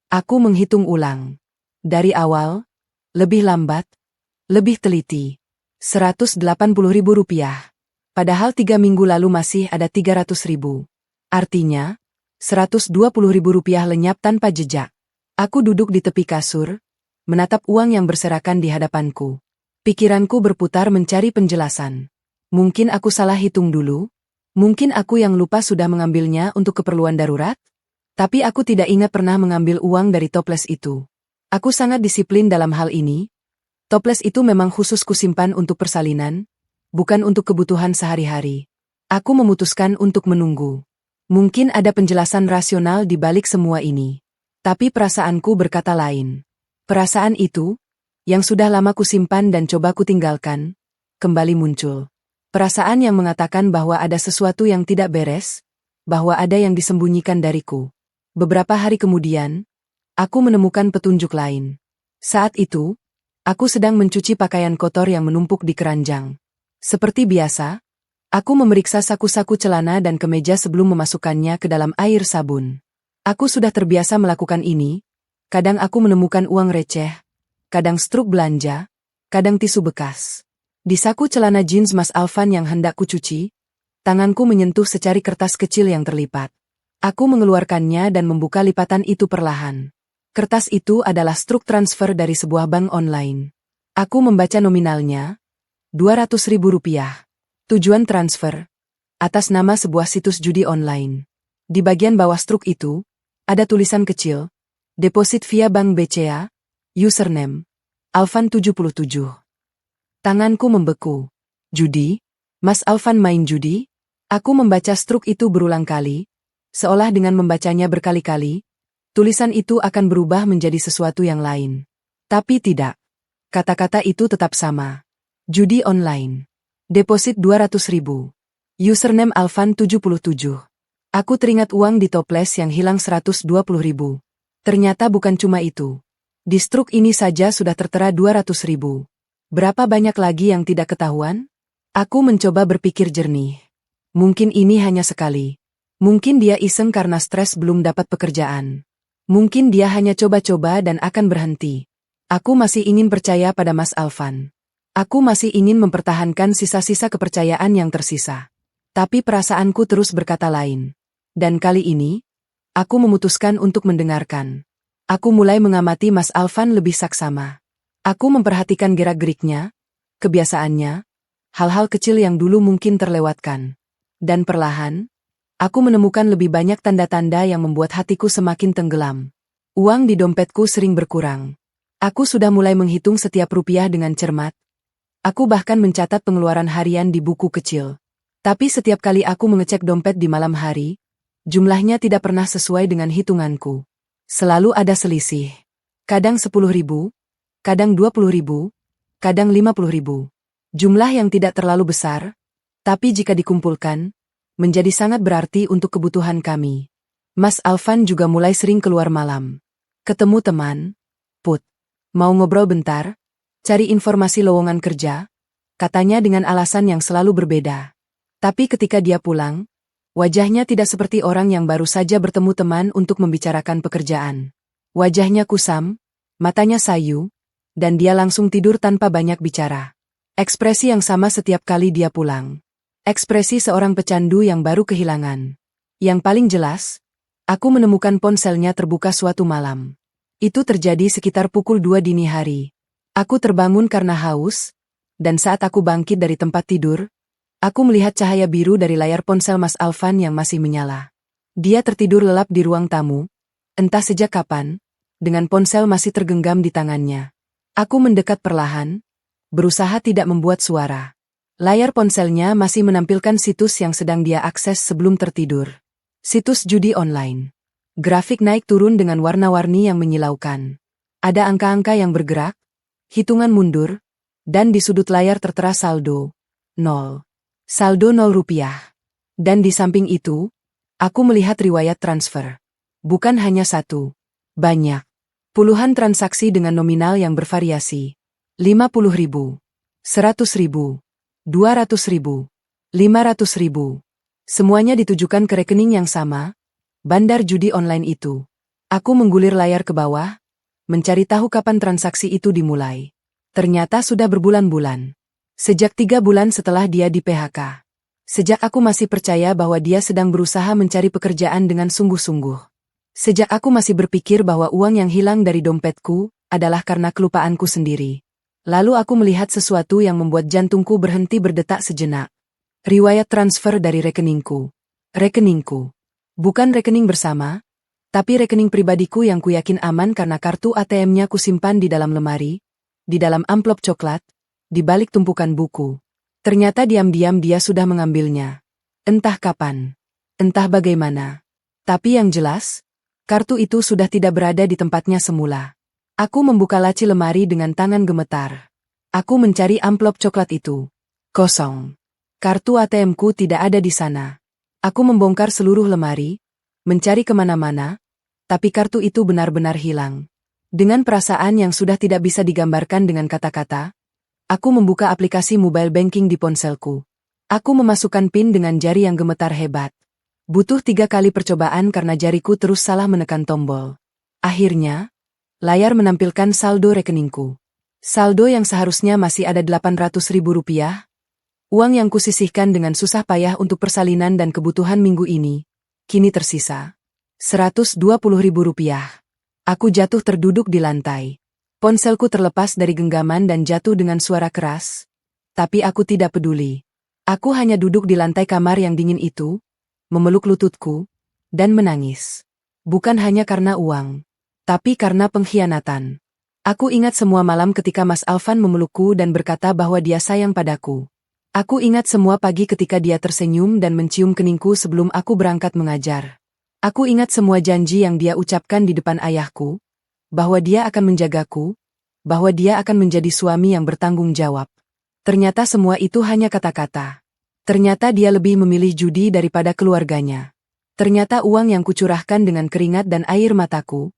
Aku menghitung ulang. Dari awal, lebih lambat, lebih teliti. 180.000 rupiah. Padahal 3 minggu lalu masih ada 300.000. Artinya, 120.000 rupiah lenyap tanpa jejak. Aku duduk di tepi kasur, menatap uang yang berserakan di hadapanku. Pikiranku berputar mencari penjelasan. Mungkin aku salah hitung dulu, mungkin aku yang lupa sudah mengambilnya untuk keperluan darurat, tapi aku tidak ingat pernah mengambil uang dari toples itu. Aku sangat disiplin dalam hal ini. Toples itu memang khusus kusimpan untuk persalinan, bukan untuk kebutuhan sehari-hari. Aku memutuskan untuk menunggu. Mungkin ada penjelasan rasional di balik semua ini. Tapi perasaanku berkata lain. Perasaan itu, yang sudah lama kusimpan dan coba kutinggalkan, kembali muncul. Perasaan yang mengatakan bahwa ada sesuatu yang tidak beres, bahwa ada yang disembunyikan dariku. Beberapa hari kemudian, aku menemukan petunjuk lain. Saat itu, aku sedang mencuci pakaian kotor yang menumpuk di keranjang. Seperti biasa, aku memeriksa saku-saku celana dan kemeja sebelum memasukkannya ke dalam air sabun. Aku sudah terbiasa melakukan ini, kadang aku menemukan uang receh, kadang struk belanja, kadang tisu bekas. Di saku celana jeans Mas Alvan yang hendak kucuci, tanganku menyentuh secari kertas kecil yang terlipat. Aku mengeluarkannya dan membuka lipatan itu perlahan. Kertas itu adalah struk transfer dari sebuah bank online. Aku membaca nominalnya, 200.000 rupiah. Tujuan transfer, atas nama sebuah situs judi online. Di bagian bawah struk itu, ada tulisan kecil, deposit via bank BCA, username, Alvan 77. Tanganku membeku. Judi? Mas Alvan main judi? Aku membaca struk itu berulang kali, seolah dengan membacanya berkali-kali, tulisan itu akan berubah menjadi sesuatu yang lain. Tapi tidak. Kata-kata itu tetap sama. Judi online. Deposit 200.000. Username Alvan 77. Aku teringat uang di toples yang hilang 120.000. Ternyata bukan cuma itu. Di struk ini saja sudah tertera 200.000. Berapa banyak lagi yang tidak ketahuan? Aku mencoba berpikir jernih. Mungkin ini hanya sekali. Mungkin dia iseng karena stres belum dapat pekerjaan. Mungkin dia hanya coba-coba dan akan berhenti. Aku masih ingin percaya pada Mas Alvan. Aku masih ingin mempertahankan sisa-sisa kepercayaan yang tersisa. Tapi perasaanku terus berkata lain. Dan kali ini, aku memutuskan untuk mendengarkan. Aku mulai mengamati Mas Alvan lebih saksama. Aku memperhatikan gerak-geriknya, kebiasaannya, hal-hal kecil yang dulu mungkin terlewatkan. Dan perlahan, aku menemukan lebih banyak tanda-tanda yang membuat hatiku semakin tenggelam. Uang di dompetku sering berkurang. Aku sudah mulai menghitung setiap rupiah dengan cermat. Aku bahkan mencatat pengeluaran harian di buku kecil. Tapi setiap kali aku mengecek dompet di malam hari, jumlahnya tidak pernah sesuai dengan hitunganku. Selalu ada selisih. Kadang 10.000, kadang 20.000, kadang 50.000. Jumlah yang tidak terlalu besar, tapi jika dikumpulkan, menjadi sangat berarti untuk kebutuhan kami. Mas Alvan juga mulai sering keluar malam. Ketemu teman, Put. Mau ngobrol bentar? Cari informasi lowongan kerja? Katanya dengan alasan yang selalu berbeda. Tapi ketika dia pulang, wajahnya tidak seperti orang yang baru saja bertemu teman untuk membicarakan pekerjaan. Wajahnya kusam, matanya sayu, dan dia langsung tidur tanpa banyak bicara. Ekspresi yang sama setiap kali dia pulang. Ekspresi seorang pecandu yang baru kehilangan. Yang paling jelas, aku menemukan ponselnya terbuka suatu malam. Itu terjadi sekitar pukul 2 dini hari. Aku terbangun karena haus, dan saat aku bangkit dari tempat tidur, aku melihat cahaya biru dari layar ponsel Mas Alvan yang masih menyala. Dia tertidur lelap di ruang tamu, entah sejak kapan, dengan ponsel masih tergenggam di tangannya. Aku mendekat perlahan, berusaha tidak membuat suara. Layar ponselnya masih menampilkan situs yang sedang dia akses sebelum tertidur. Situs judi online. Grafik naik turun dengan warna-warni yang menyilaukan. Ada angka-angka yang bergerak, hitungan mundur, dan di sudut layar tertera saldo 0. Saldo 0 rupiah. Dan di samping itu, aku melihat riwayat transfer. Bukan hanya satu. Banyak. Puluhan transaksi dengan nominal yang bervariasi. 50.000, 100.000, 200.000, 500.000. Semuanya ditujukan ke rekening yang sama, bandar judi online itu. Aku menggulir layar ke bawah, mencari tahu kapan transaksi itu dimulai. Ternyata sudah berbulan-bulan. Sejak 3 bulan setelah dia di PHK. Sejak aku masih percaya bahwa dia sedang berusaha mencari pekerjaan dengan sungguh-sungguh. Sejak aku masih berpikir bahwa uang yang hilang dari dompetku adalah karena kelupaanku sendiri. Lalu aku melihat sesuatu yang membuat jantungku berhenti berdetak sejenak. Riwayat transfer dari rekeningku. Rekeningku. Bukan rekening bersama, tapi rekening pribadiku yang kuyakin aman karena kartu ATM-nya kusimpan di dalam lemari, di dalam amplop coklat, di balik tumpukan buku. Ternyata diam-diam dia sudah mengambilnya. Entah kapan. Entah bagaimana. Tapi yang jelas, kartu itu sudah tidak berada di tempatnya semula. Aku membuka laci lemari dengan tangan gemetar. Aku mencari amplop coklat itu. Kosong. Kartu ATM-ku tidak ada di sana. Aku membongkar seluruh lemari, mencari kemana-mana, tapi kartu itu benar-benar hilang. Dengan perasaan yang sudah tidak bisa digambarkan dengan kata-kata, aku membuka aplikasi mobile banking di ponselku. Aku memasukkan PIN dengan jari yang gemetar hebat. Butuh 3 kali percobaan karena jariku terus salah menekan tombol. Akhirnya, layar menampilkan saldo rekeningku. Saldo yang seharusnya masih ada 800.000 rupiah. Uang yang kusisihkan dengan susah payah untuk persalinan dan kebutuhan minggu ini, kini tersisa 120.000 rupiah. Aku jatuh terduduk di lantai. Ponselku terlepas dari genggaman dan jatuh dengan suara keras. Tapi aku tidak peduli. Aku hanya duduk di lantai kamar yang dingin itu, memeluk lututku, dan menangis. Bukan hanya karena uang, tapi karena pengkhianatan. Aku ingat semua malam ketika Mas Alvan memelukku dan berkata bahwa dia sayang padaku. Aku ingat semua pagi ketika dia tersenyum dan mencium keningku sebelum aku berangkat mengajar. Aku ingat semua janji yang dia ucapkan di depan ayahku, bahwa dia akan menjagaku, bahwa dia akan menjadi suami yang bertanggung jawab. Ternyata semua itu hanya kata-kata. Ternyata dia lebih memilih judi daripada keluarganya. Ternyata uang yang kucurahkan dengan keringat dan air mataku,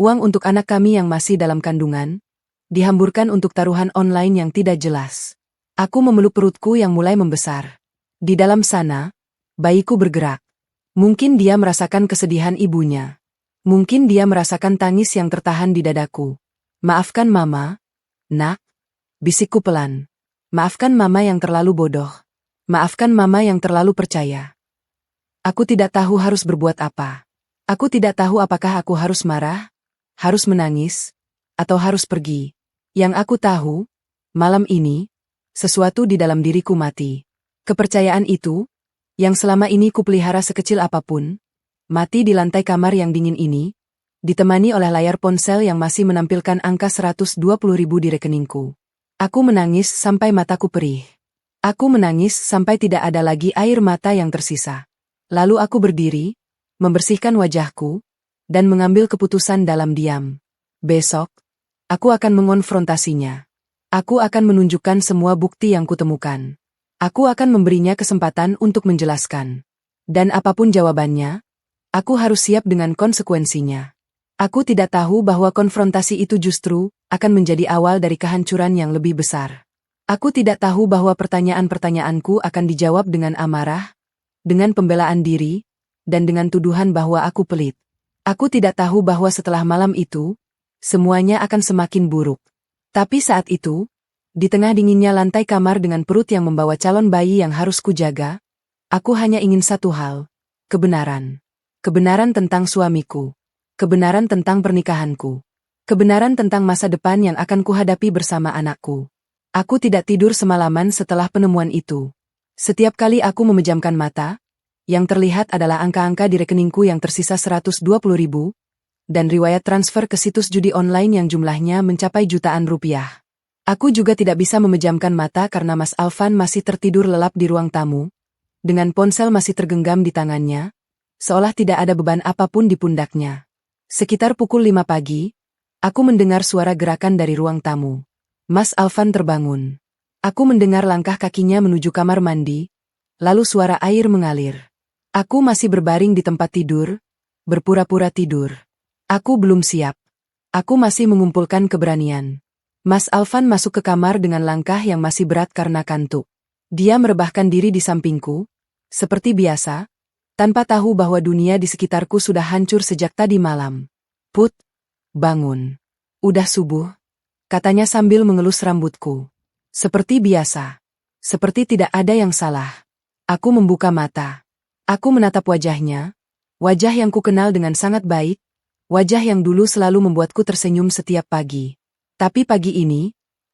uang untuk anak kami yang masih dalam kandungan, dihamburkan untuk taruhan online yang tidak jelas. Aku memeluk perutku yang mulai membesar. Di dalam sana, bayiku bergerak. Mungkin dia merasakan kesedihan ibunya. Mungkin dia merasakan tangis yang tertahan di dadaku. Maafkan mama, nak, bisikku pelan. Maafkan mama yang terlalu bodoh. Maafkan mama yang terlalu percaya. Aku tidak tahu harus berbuat apa. Aku tidak tahu apakah aku harus marah, harus menangis, atau harus pergi. Yang aku tahu, malam ini, sesuatu di dalam diriku mati. Kepercayaan itu, yang selama ini kupelihara sekecil apapun, mati di lantai kamar yang dingin ini, ditemani oleh layar ponsel yang masih menampilkan angka 120.000 di rekeningku. Aku menangis sampai mataku perih. Aku menangis sampai tidak ada lagi air mata yang tersisa. Lalu aku berdiri, membersihkan wajahku, dan mengambil keputusan dalam diam. Besok, aku akan mengonfrontasinya. Aku akan menunjukkan semua bukti yang kutemukan. Aku akan memberinya kesempatan untuk menjelaskan. Dan apapun jawabannya, aku harus siap dengan konsekuensinya. Aku tidak tahu bahwa konfrontasi itu justru akan menjadi awal dari kehancuran yang lebih besar. Aku tidak tahu bahwa pertanyaan-pertanyaanku akan dijawab dengan amarah, dengan pembelaan diri, dan dengan tuduhan bahwa aku pelit. Aku tidak tahu bahwa setelah malam itu, semuanya akan semakin buruk. Tapi saat itu, di tengah dinginnya lantai kamar dengan perut yang membawa calon bayi yang harus kujaga, aku hanya ingin satu hal, kebenaran. Kebenaran tentang suamiku. Kebenaran tentang pernikahanku. Kebenaran tentang masa depan yang akan kuhadapi bersama anakku. Aku tidak tidur semalaman setelah penemuan itu. Setiap kali aku memejamkan mata, yang terlihat adalah angka-angka di rekeningku yang tersisa 120.000, dan riwayat transfer ke situs judi online yang jumlahnya mencapai jutaan rupiah. Aku juga tidak bisa memejamkan mata karena Mas Alvan masih tertidur lelap di ruang tamu, dengan ponsel masih tergenggam di tangannya, seolah tidak ada beban apapun di pundaknya. Sekitar pukul 5 pagi, aku mendengar suara gerakan dari ruang tamu. Mas Alvan terbangun. Aku mendengar langkah kakinya menuju kamar mandi, lalu suara air mengalir. Aku masih berbaring di tempat tidur, berpura-pura tidur. Aku belum siap. Aku masih mengumpulkan keberanian. Mas Alvan masuk ke kamar dengan langkah yang masih berat karena kantuk. Dia merebahkan diri di sampingku, seperti biasa, tanpa tahu bahwa dunia di sekitarku sudah hancur sejak tadi malam. Put, bangun. Udah subuh, katanya sambil mengelus rambutku. Seperti biasa. Seperti tidak ada yang salah. Aku membuka mata. Aku menatap wajahnya, wajah yang kukenal dengan sangat baik, wajah yang dulu selalu membuatku tersenyum setiap pagi. Tapi pagi ini,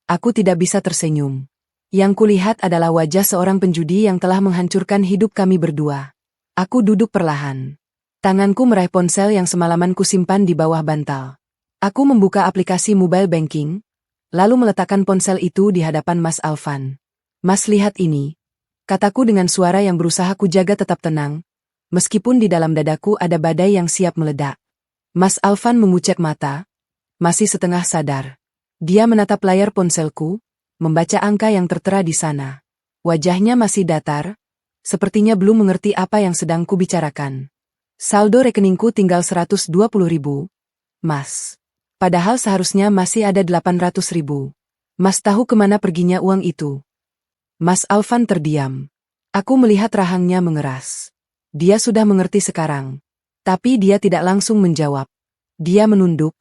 aku tidak bisa tersenyum. Yang kulihat adalah wajah seorang penjudi yang telah menghancurkan hidup kami berdua. Aku duduk perlahan. Tanganku meraih ponsel yang semalaman kusimpan di bawah bantal. Aku membuka aplikasi mobile banking, lalu meletakkan ponsel itu di hadapan Mas Alvan. Mas, lihat ini, kataku dengan suara yang berusaha kujaga tetap tenang, meskipun di dalam dadaku ada badai yang siap meledak. Mas Alvan mengucek mata, masih setengah sadar. Dia menatap layar ponselku, membaca angka yang tertera di sana. Wajahnya masih datar, sepertinya belum mengerti apa yang sedang kubicarakan. Saldo rekeningku tinggal 120.000, Mas. Padahal seharusnya masih ada 800.000. Mas tahu kemana perginya uang itu? Mas Alvan terdiam. Aku melihat rahangnya mengeras. Dia sudah mengerti sekarang. Tapi dia tidak langsung menjawab. Dia menunduk,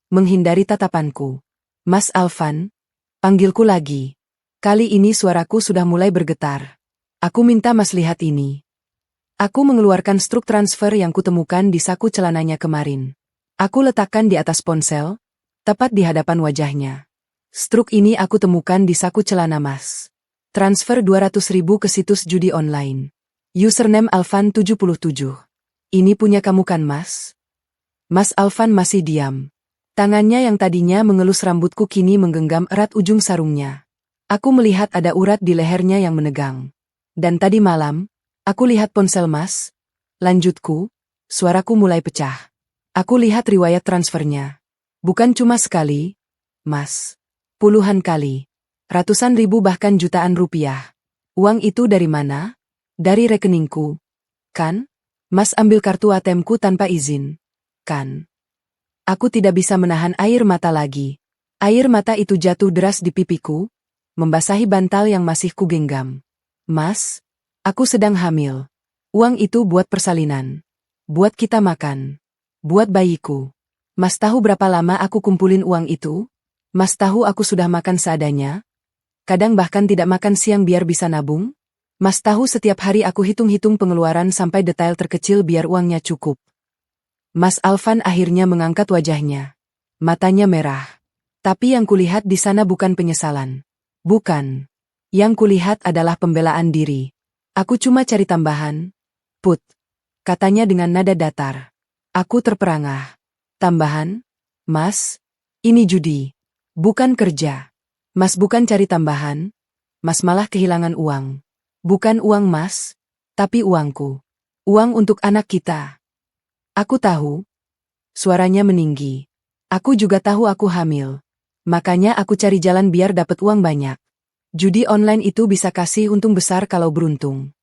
menghindari tatapanku. Mas Alvan, panggilku lagi. Kali ini suaraku sudah mulai bergetar. Aku minta Mas lihat ini. Aku mengeluarkan struk transfer yang kutemukan di saku celananya kemarin. Aku letakkan di atas ponsel, tepat di hadapan wajahnya. Struk ini aku temukan di saku celana Mas. Transfer 200.000 ke situs judi online. Username Alvan77. Ini punya kamu kan, Mas? Mas Alvan masih diam. Tangannya yang tadinya mengelus rambutku kini menggenggam erat ujung sarungnya. Aku melihat ada urat di lehernya yang menegang. Dan tadi malam, aku lihat ponsel Mas. Lanjutku, suaraku mulai pecah. Aku lihat riwayat transfernya. Bukan cuma sekali, Mas. Puluhan kali. Ratusan ribu bahkan jutaan rupiah. Uang itu dari mana? Dari rekeningku. Kan? Mas ambil kartu ATM-ku tanpa izin. Kan? Aku tidak bisa menahan air mata lagi. Air mata itu jatuh deras di pipiku, membasahi bantal yang masih kugenggam. Mas, aku sedang hamil. Uang itu buat persalinan. Buat kita makan. Buat bayiku. Mas tahu berapa lama aku kumpulin uang itu? Mas tahu aku sudah makan seadanya? Kadang bahkan tidak makan siang biar bisa nabung? Mas tahu setiap hari aku hitung-hitung pengeluaran sampai detail terkecil biar uangnya cukup. Mas Alvan akhirnya mengangkat wajahnya. Matanya merah. Tapi yang kulihat di sana bukan penyesalan. Bukan. Yang kulihat adalah pembelaan diri. Aku cuma cari tambahan. Put. Katanya dengan nada datar. Aku terperangah. Tambahan? Mas, ini judi. Bukan kerja. Mas bukan cari tambahan. Mas malah kehilangan uang. Bukan uang Mas, tapi uangku. Uang untuk anak kita. Aku tahu. Suaranya meninggi. Aku juga tahu aku hamil. Makanya aku cari jalan biar dapat uang banyak. Judi online itu bisa kasih untung besar kalau beruntung.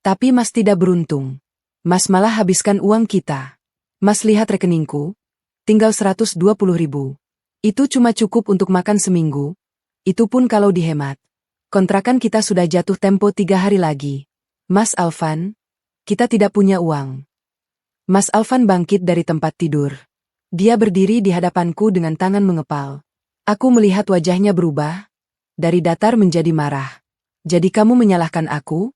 Tapi Mas tidak beruntung. Mas malah habiskan uang kita. Mas lihat rekeningku. Tinggal 120.000. Itu cuma cukup untuk makan seminggu. Itu pun kalau dihemat. Kontrakan kita sudah jatuh tempo 3 hari lagi. Mas Alvan, kita tidak punya uang. Mas Alvan bangkit dari tempat tidur. Dia berdiri di hadapanku dengan tangan mengepal. Aku melihat wajahnya berubah. Dari datar menjadi marah. Jadi kamu menyalahkan aku?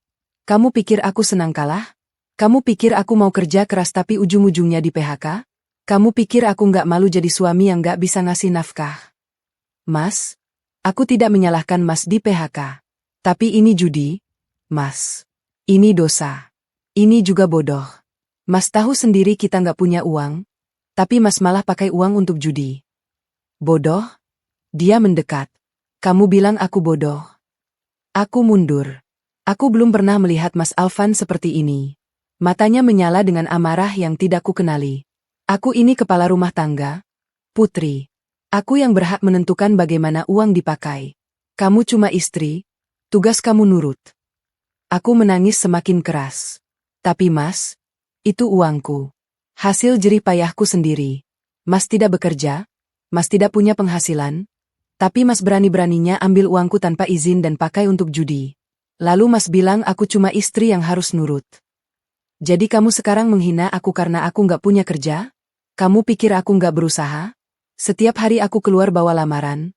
Kamu pikir aku senang kalah? Kamu pikir aku mau kerja keras tapi ujung-ujungnya di PHK? Kamu pikir aku nggak malu jadi suami yang nggak bisa ngasih nafkah? Mas, aku tidak menyalahkan Mas di PHK. Tapi ini judi, Mas. Ini dosa. Ini juga bodoh. Mas tahu sendiri kita nggak punya uang, tapi Mas malah pakai uang untuk judi. Bodoh? Dia mendekat. Kamu bilang aku bodoh. Aku mundur. Aku belum pernah melihat Mas Alvan seperti ini. Matanya menyala dengan amarah yang tidak kukenali. Aku ini kepala rumah tangga, Putri. Aku yang berhak menentukan bagaimana uang dipakai. Kamu cuma istri, tugas kamu nurut. Aku menangis semakin keras. Tapi Mas, itu uangku. Hasil jerih payahku sendiri. Mas tidak bekerja, Mas tidak punya penghasilan, tapi Mas berani-beraninya ambil uangku tanpa izin dan pakai untuk judi. Lalu Mas bilang aku cuma istri yang harus nurut. Jadi kamu sekarang menghina aku karena aku nggak punya kerja? Kamu pikir aku nggak berusaha? Setiap hari aku keluar bawa lamaran,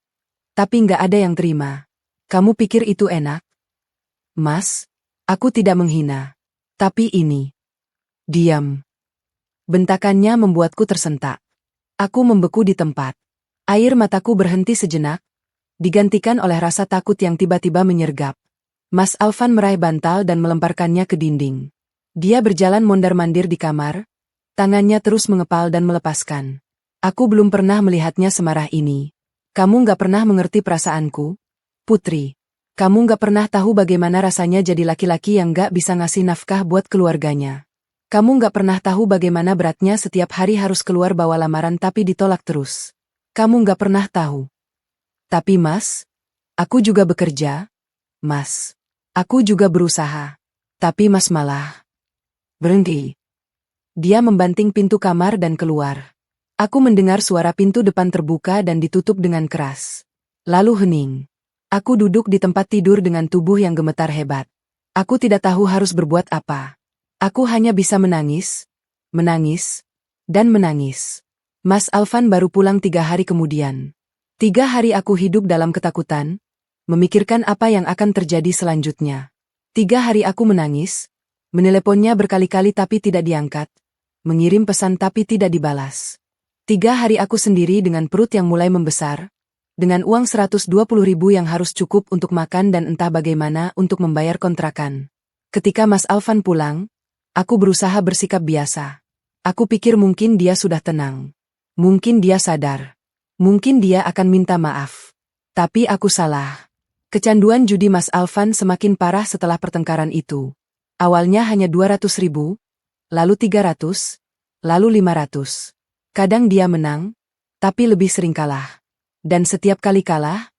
tapi nggak ada yang terima. Kamu pikir itu enak? Mas, aku tidak menghina. Tapi ini. Diam. Bentakannya membuatku tersentak. Aku membeku di tempat. Air mataku berhenti sejenak, digantikan oleh rasa takut yang tiba-tiba menyergap. Mas Alvan meraih bantal dan melemparkannya ke dinding. Dia berjalan mondar-mandir di kamar, tangannya terus mengepal dan melepaskan. Aku belum pernah melihatnya semarah ini. Kamu nggak pernah mengerti perasaanku, Putri. Kamu nggak pernah tahu bagaimana rasanya jadi laki-laki yang nggak bisa ngasih nafkah buat keluarganya. Kamu nggak pernah tahu bagaimana beratnya setiap hari harus keluar bawa lamaran tapi ditolak terus. Kamu nggak pernah tahu. Tapi Mas, aku juga bekerja. Mas, aku juga berusaha. Tapi Mas malah. Berhenti. Dia membanting pintu kamar dan keluar. Aku mendengar suara pintu depan terbuka dan ditutup dengan keras. Lalu hening. Aku duduk di tempat tidur dengan tubuh yang gemetar hebat. Aku tidak tahu harus berbuat apa. Aku hanya bisa menangis, menangis, dan menangis. Mas Alvan baru pulang 3 hari kemudian. 3 hari aku hidup dalam ketakutan, memikirkan apa yang akan terjadi selanjutnya. 3 hari aku menangis, meneleponnya berkali-kali tapi tidak diangkat, mengirim pesan tapi tidak dibalas. 3 hari aku sendiri dengan perut yang mulai membesar, dengan uang 120.000 yang harus cukup untuk makan dan entah bagaimana untuk membayar kontrakan. Ketika Mas Alvan pulang, aku berusaha bersikap biasa. Aku pikir mungkin dia sudah tenang. Mungkin dia sadar. Mungkin dia akan minta maaf. Tapi aku salah. Kecanduan judi Mas Alvan semakin parah setelah pertengkaran itu. Awalnya hanya 200.000, lalu 300, lalu 500. Kadang dia menang, tapi lebih sering kalah. Dan setiap kali kalah,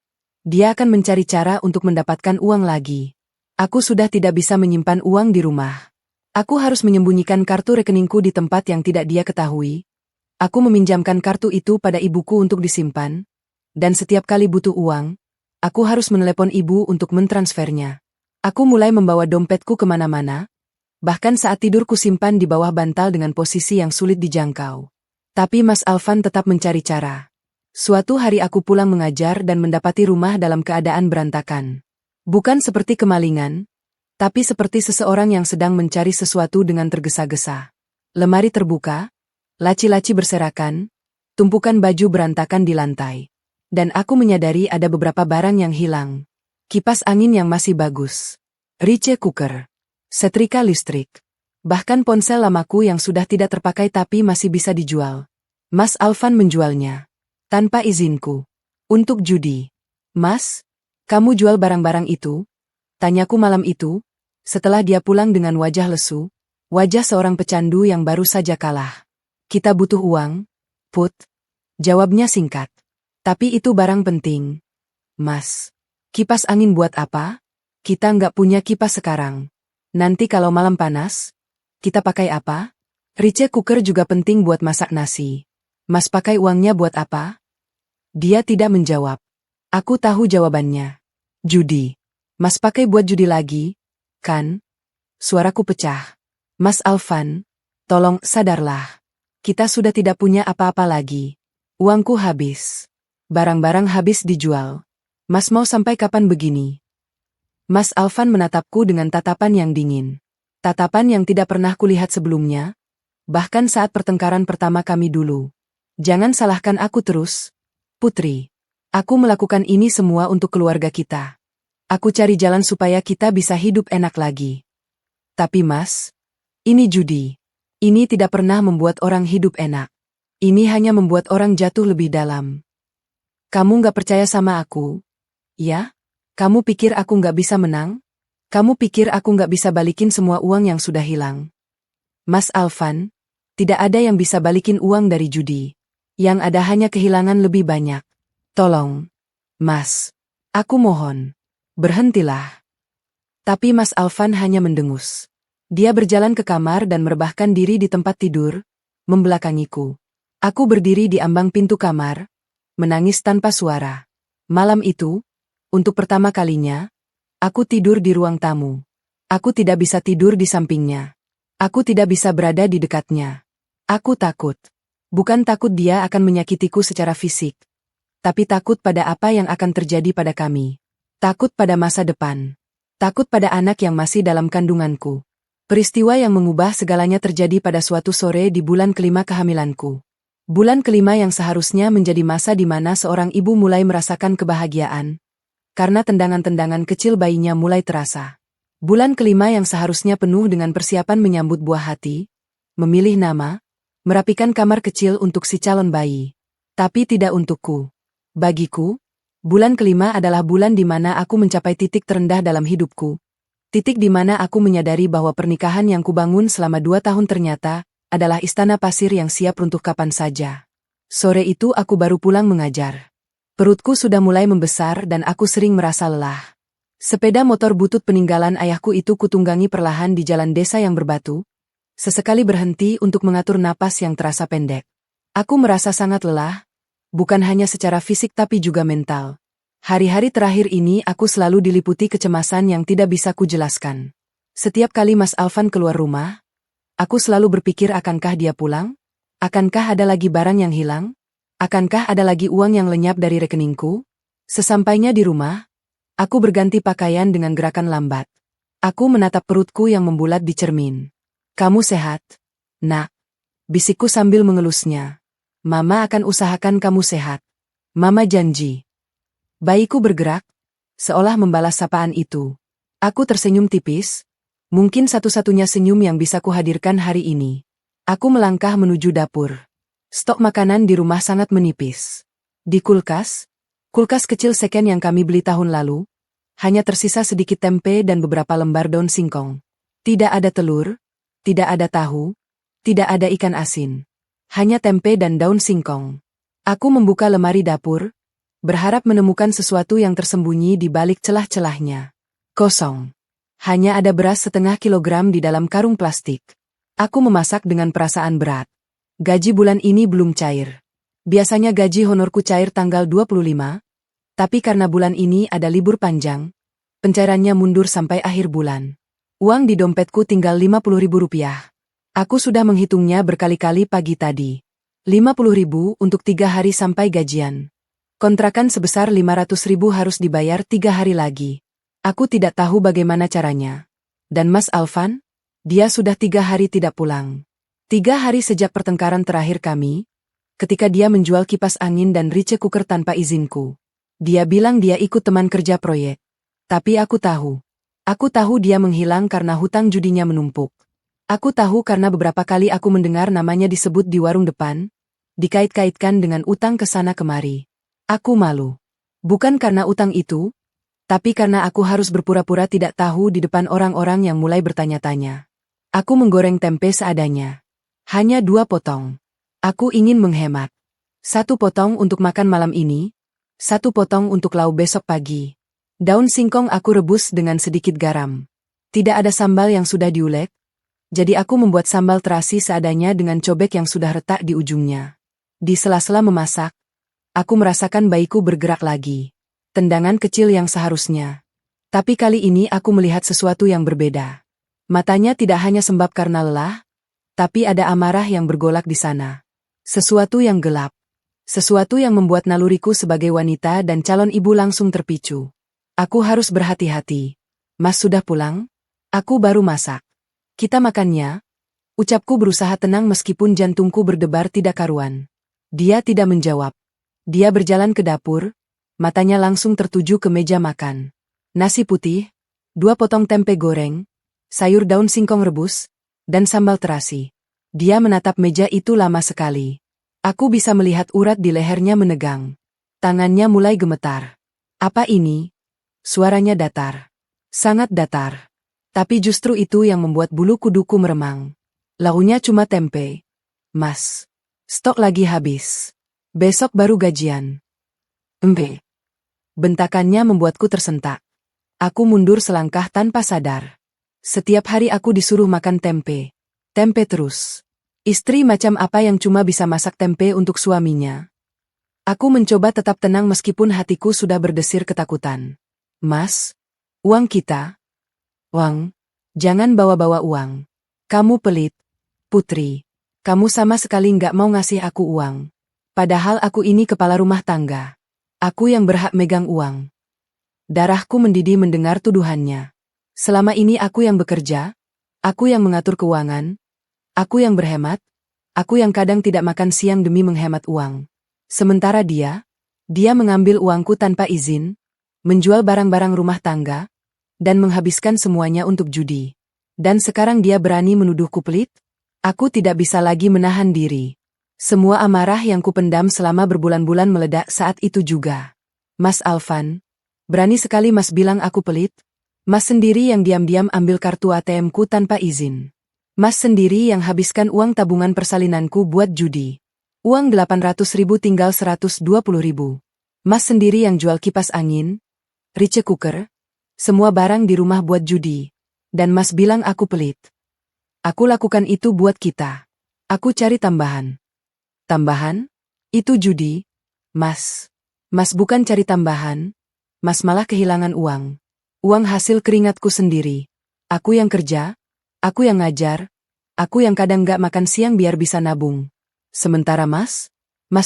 dia akan mencari cara untuk mendapatkan uang lagi. Aku sudah tidak bisa menyimpan uang di rumah. Aku harus menyembunyikan kartu rekeningku di tempat yang tidak dia ketahui. Aku meminjamkan kartu itu pada ibuku untuk disimpan. Dan setiap kali butuh uang, aku harus menelepon ibu untuk mentransfernya. Aku mulai membawa dompetku kemana-mana. Bahkan saat tidur ku simpan di bawah bantal dengan posisi yang sulit dijangkau. Tapi Mas Alvan tetap mencari cara. Suatu hari aku pulang mengajar dan mendapati rumah dalam keadaan berantakan. Bukan seperti kemalingan, tapi seperti seseorang yang sedang mencari sesuatu dengan tergesa-gesa. Lemari terbuka, laci-laci berserakan, tumpukan baju berantakan di lantai. Dan aku menyadari ada beberapa barang yang hilang. Kipas angin yang masih bagus. Rice cooker. Setrika listrik. Bahkan ponsel lamaku yang sudah tidak terpakai tapi masih bisa dijual. Mas Alvan menjualnya. Tanpa izinku. Untuk judi. Mas, Kamu jual barang-barang itu? Tanyaku malam itu, setelah dia pulang dengan wajah lesu, wajah seorang pecandu yang baru saja kalah. Kita butuh uang, Put. Jawabnya singkat. Tapi itu barang penting. Mas. Kipas angin buat apa? Kita nggak punya kipas sekarang. Nanti kalau malam panas, kita pakai apa? Rice cooker juga penting buat masak nasi. Mas pakai uangnya buat apa? Dia tidak menjawab. Aku tahu jawabannya. Judi. Mas pakai buat judi lagi, kan? Suaraku pecah. Mas Alvan, tolong sadarlah. Kita sudah tidak punya apa-apa lagi. Uangku habis. Barang-barang habis dijual. Mas mau sampai kapan begini? Mas Alvan menatapku dengan tatapan yang dingin. Tatapan yang tidak pernah kulihat sebelumnya, bahkan saat pertengkaran pertama kami dulu. Jangan salahkan aku terus, Putri. Aku melakukan ini semua untuk keluarga kita. Aku cari jalan supaya kita bisa hidup enak lagi. Tapi Mas, ini judi. Ini tidak pernah membuat orang hidup enak. Ini hanya membuat orang jatuh lebih dalam. Kamu nggak percaya sama aku? Ya? Kamu pikir aku nggak bisa menang? Kamu pikir aku nggak bisa balikin semua uang yang sudah hilang? Mas Alvan, tidak ada yang bisa balikin uang dari judi. Yang ada hanya kehilangan lebih banyak. Tolong, Mas. Aku mohon. Berhentilah. Tapi Mas Alvan hanya mendengus. Dia berjalan ke kamar dan merebahkan diri di tempat tidur, membelakangiku. Aku berdiri di ambang pintu kamar, menangis tanpa suara. Malam itu, untuk pertama kalinya, aku tidur di ruang tamu. Aku tidak bisa tidur di sampingnya. Aku tidak bisa berada di dekatnya. Aku takut. Bukan takut dia akan menyakitiku secara fisik. Tapi takut pada apa yang akan terjadi pada kami. Takut pada masa depan. Takut pada anak yang masih dalam kandunganku. Peristiwa yang mengubah segalanya terjadi pada suatu sore di bulan kelima kehamilanku. Bulan kelima yang seharusnya menjadi masa di mana seorang ibu mulai merasakan kebahagiaan. Karena tendangan-tendangan kecil bayinya mulai terasa. Bulan kelima yang seharusnya penuh dengan persiapan menyambut buah hati, memilih nama, merapikan kamar kecil untuk si calon bayi. Tapi tidak untukku. Bagiku, bulan kelima adalah bulan di mana aku mencapai titik terendah dalam hidupku. Titik di mana aku menyadari bahwa pernikahan yang kubangun selama 2 tahun ternyata adalah istana pasir yang siap runtuh kapan saja. Sore itu aku baru pulang mengajar. Perutku sudah mulai membesar dan aku sering merasa lelah. Sepeda motor butut peninggalan ayahku itu kutunggangi perlahan di jalan desa yang berbatu. Sesekali berhenti untuk mengatur napas yang terasa pendek. Aku merasa sangat lelah, bukan hanya secara fisik tapi juga mental. Hari-hari terakhir ini aku selalu diliputi kecemasan yang tidak bisa kujelaskan. Setiap kali Mas Alvan keluar rumah, aku selalu berpikir akankah dia pulang? Akankah ada lagi barang yang hilang? Akankah ada lagi uang yang lenyap dari rekeningku? Sesampainya di rumah, aku berganti pakaian dengan gerakan lambat. Aku menatap perutku yang membulat di cermin. Kamu sehat, Nak? Bisikku sambil mengelusnya. Mama akan usahakan kamu sehat. Mama janji. Bayiku bergerak, seolah membalas sapaan itu. Aku tersenyum tipis, mungkin satu-satunya senyum yang bisa kuhadirkan hari ini. Aku melangkah menuju dapur. Stok makanan di rumah sangat menipis. Di kulkas kecil second yang kami beli tahun lalu, hanya tersisa sedikit tempe dan beberapa lembar daun singkong. Tidak ada telur, tidak ada tahu, tidak ada ikan asin. Hanya tempe dan daun singkong. Aku membuka lemari dapur, berharap menemukan sesuatu yang tersembunyi di balik celah-celahnya. Kosong. Hanya ada beras 0,5 kilogram di dalam karung plastik. Aku memasak dengan perasaan berat. Gaji bulan ini belum cair. Biasanya gaji honorku cair tanggal 25, tapi karena bulan ini ada libur panjang, pencairannya mundur sampai akhir bulan. Uang di dompetku tinggal Rp50.000. Aku sudah menghitungnya berkali-kali pagi tadi. Rp50.000 untuk 3 hari sampai gajian. Kontrakan sebesar Rp500.000 harus dibayar 3 hari lagi. Aku tidak tahu bagaimana caranya. Dan Mas Alvan? Dia sudah 3 hari tidak pulang. 3 hari sejak pertengkaran terakhir kami, ketika dia menjual kipas angin dan rice cooker tanpa izinku. Dia bilang dia ikut teman kerja proyek. Tapi aku tahu dia menghilang karena hutang judinya menumpuk. Aku tahu karena beberapa kali aku mendengar namanya disebut di warung depan, dikait-kaitkan dengan utang ke sana kemari. Aku malu. Bukan karena utang itu, Tapi karena aku harus berpura-pura tidak tahu di depan orang-orang yang mulai bertanya-tanya. Aku menggoreng tempe seadanya. Hanya 2 potong. Aku ingin menghemat. 1 potong untuk makan malam ini, 1 potong untuk lauk besok pagi. Daun singkong aku rebus dengan sedikit garam. Tidak ada sambal yang sudah diulek, jadi aku membuat sambal terasi seadanya dengan cobek yang sudah retak di ujungnya. Di sela-sela memasak, aku merasakan bayiku bergerak lagi. Tendangan kecil yang seharusnya. Tapi kali ini aku melihat sesuatu yang berbeda. Matanya tidak hanya sembab karena lelah, tapi ada amarah yang bergolak di sana. Sesuatu yang gelap. Sesuatu yang membuat naluriku sebagai wanita dan calon ibu langsung terpicu. Aku harus berhati-hati. Mas sudah pulang? Aku baru masak. Kita makannya? Ucapku berusaha tenang meskipun jantungku berdebar tidak karuan. Dia tidak menjawab. Dia berjalan ke dapur, matanya langsung tertuju ke meja makan. Nasi putih, 2 potong tempe goreng, sayur daun singkong rebus, dan sambal terasi. Dia menatap meja itu lama sekali. Aku bisa melihat urat di lehernya menegang. Tangannya mulai gemetar. Apa ini? Suaranya datar. Sangat datar. Tapi justru itu yang membuat bulu kuduku meremang. Lauknya cuma tempe. Mas, stok lagi habis. Besok baru gajian. Embe. Bentakannya membuatku tersentak. Aku mundur selangkah tanpa sadar. Setiap hari aku disuruh makan tempe. Tempe terus. Istri macam apa yang cuma bisa masak tempe untuk suaminya? Aku mencoba tetap tenang meskipun hatiku sudah berdesir ketakutan. Mas, uang kita. Wang, jangan bawa-bawa uang. Kamu pelit. Putri, kamu sama sekali nggak mau ngasih aku uang. Padahal aku ini kepala rumah tangga. Aku yang berhak megang uang. Darahku mendidih mendengar tuduhannya. Selama ini aku yang bekerja, aku yang mengatur keuangan, aku yang berhemat, aku yang kadang tidak makan siang demi menghemat uang. Sementara dia mengambil uangku tanpa izin, menjual barang-barang rumah tangga, dan menghabiskan semuanya untuk judi. Dan sekarang dia berani menuduhku pelit? Aku tidak bisa lagi menahan diri. Semua amarah yang kupendam selama berbulan-bulan meledak saat itu juga. Mas Alvan, berani sekali Mas bilang aku pelit? Mas sendiri yang diam-diam ambil kartu ATM-ku tanpa izin. Mas sendiri yang habiskan uang tabungan persalinanku buat judi. Uang 800.000 tinggal 120.000. Mas sendiri yang jual kipas angin, rice cooker, semua barang di rumah buat judi. Dan Mas bilang aku pelit. Aku lakukan itu buat kita. Aku cari tambahan. Tambahan? Itu judi? Mas. Mas bukan cari tambahan. Mas malah kehilangan uang. Uang hasil keringatku sendiri. Aku yang kerja. Aku yang ngajar. Aku yang kadang gak makan siang biar bisa nabung. Sementara Mas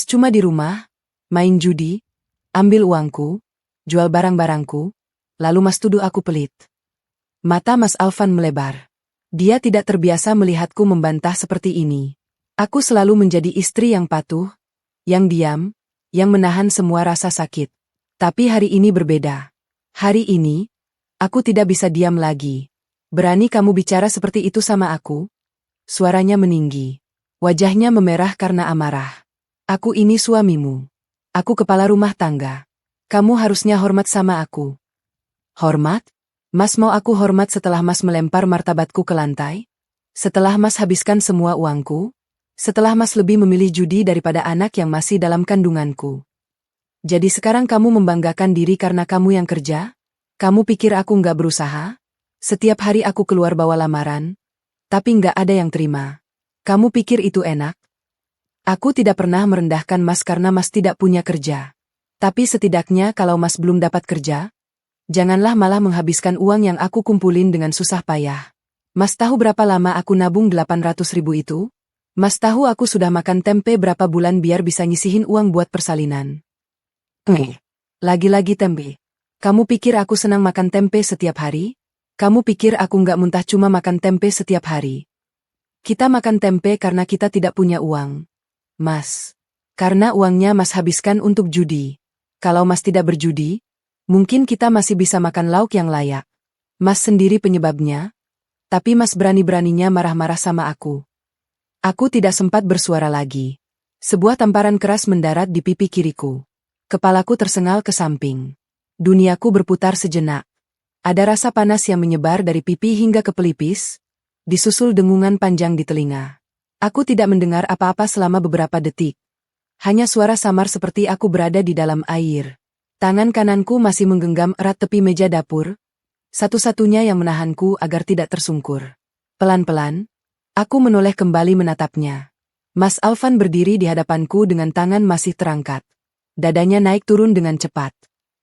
cuma di rumah, main judi, ambil uangku, jual barang-barangku. Lalu Mas tuduh aku pelit. Mata Mas Alvan melebar. Dia tidak terbiasa melihatku membantah seperti ini. Aku selalu menjadi istri yang patuh, yang diam, yang menahan semua rasa sakit. Tapi hari ini berbeda. Hari ini, aku tidak bisa diam lagi. Berani kamu bicara seperti itu sama aku? Suaranya meninggi. Wajahnya memerah karena amarah. Aku ini suamimu. Aku kepala rumah tangga. Kamu harusnya hormat sama aku. Hormat? Mas mau aku hormat setelah Mas melempar martabatku ke lantai? Setelah Mas habiskan semua uangku? Setelah Mas lebih memilih judi daripada anak yang masih dalam kandunganku? Jadi sekarang kamu membanggakan diri karena kamu yang kerja? Kamu pikir aku nggak berusaha? Setiap hari aku keluar bawa lamaran, tapi nggak ada yang terima. Kamu pikir itu enak? Aku tidak pernah merendahkan Mas karena Mas tidak punya kerja. Tapi setidaknya kalau Mas belum dapat kerja, janganlah malah menghabiskan uang yang aku kumpulin dengan susah payah. Mas tahu berapa lama aku nabung 800.000 itu? Mas tahu aku sudah makan tempe berapa bulan biar bisa nyisihin uang buat persalinan? Lagi-lagi tempe. Kamu pikir aku senang makan tempe setiap hari? Kamu pikir aku nggak muntah cuma makan tempe setiap hari? Kita makan tempe karena kita tidak punya uang. Mas. Karena uangnya Mas habiskan untuk judi. Kalau Mas tidak berjudi, mungkin kita masih bisa makan lauk yang layak. Mas sendiri penyebabnya. Tapi Mas berani-beraninya marah-marah sama aku. Aku tidak sempat bersuara lagi. Sebuah tamparan keras mendarat di pipi kiriku. Kepalaku tersengal ke samping. Duniaku berputar sejenak. Ada rasa panas yang menyebar dari pipi hingga ke pelipis, disusul dengungan panjang di telinga. Aku tidak mendengar apa-apa selama beberapa detik. Hanya suara samar seperti aku berada di dalam air. Tangan kananku masih menggenggam erat tepi meja dapur, satu-satunya yang menahanku agar tidak tersungkur. Pelan-pelan, aku menoleh kembali menatapnya. Mas Alvan berdiri di hadapanku dengan tangan masih terangkat. Dadanya naik turun dengan cepat.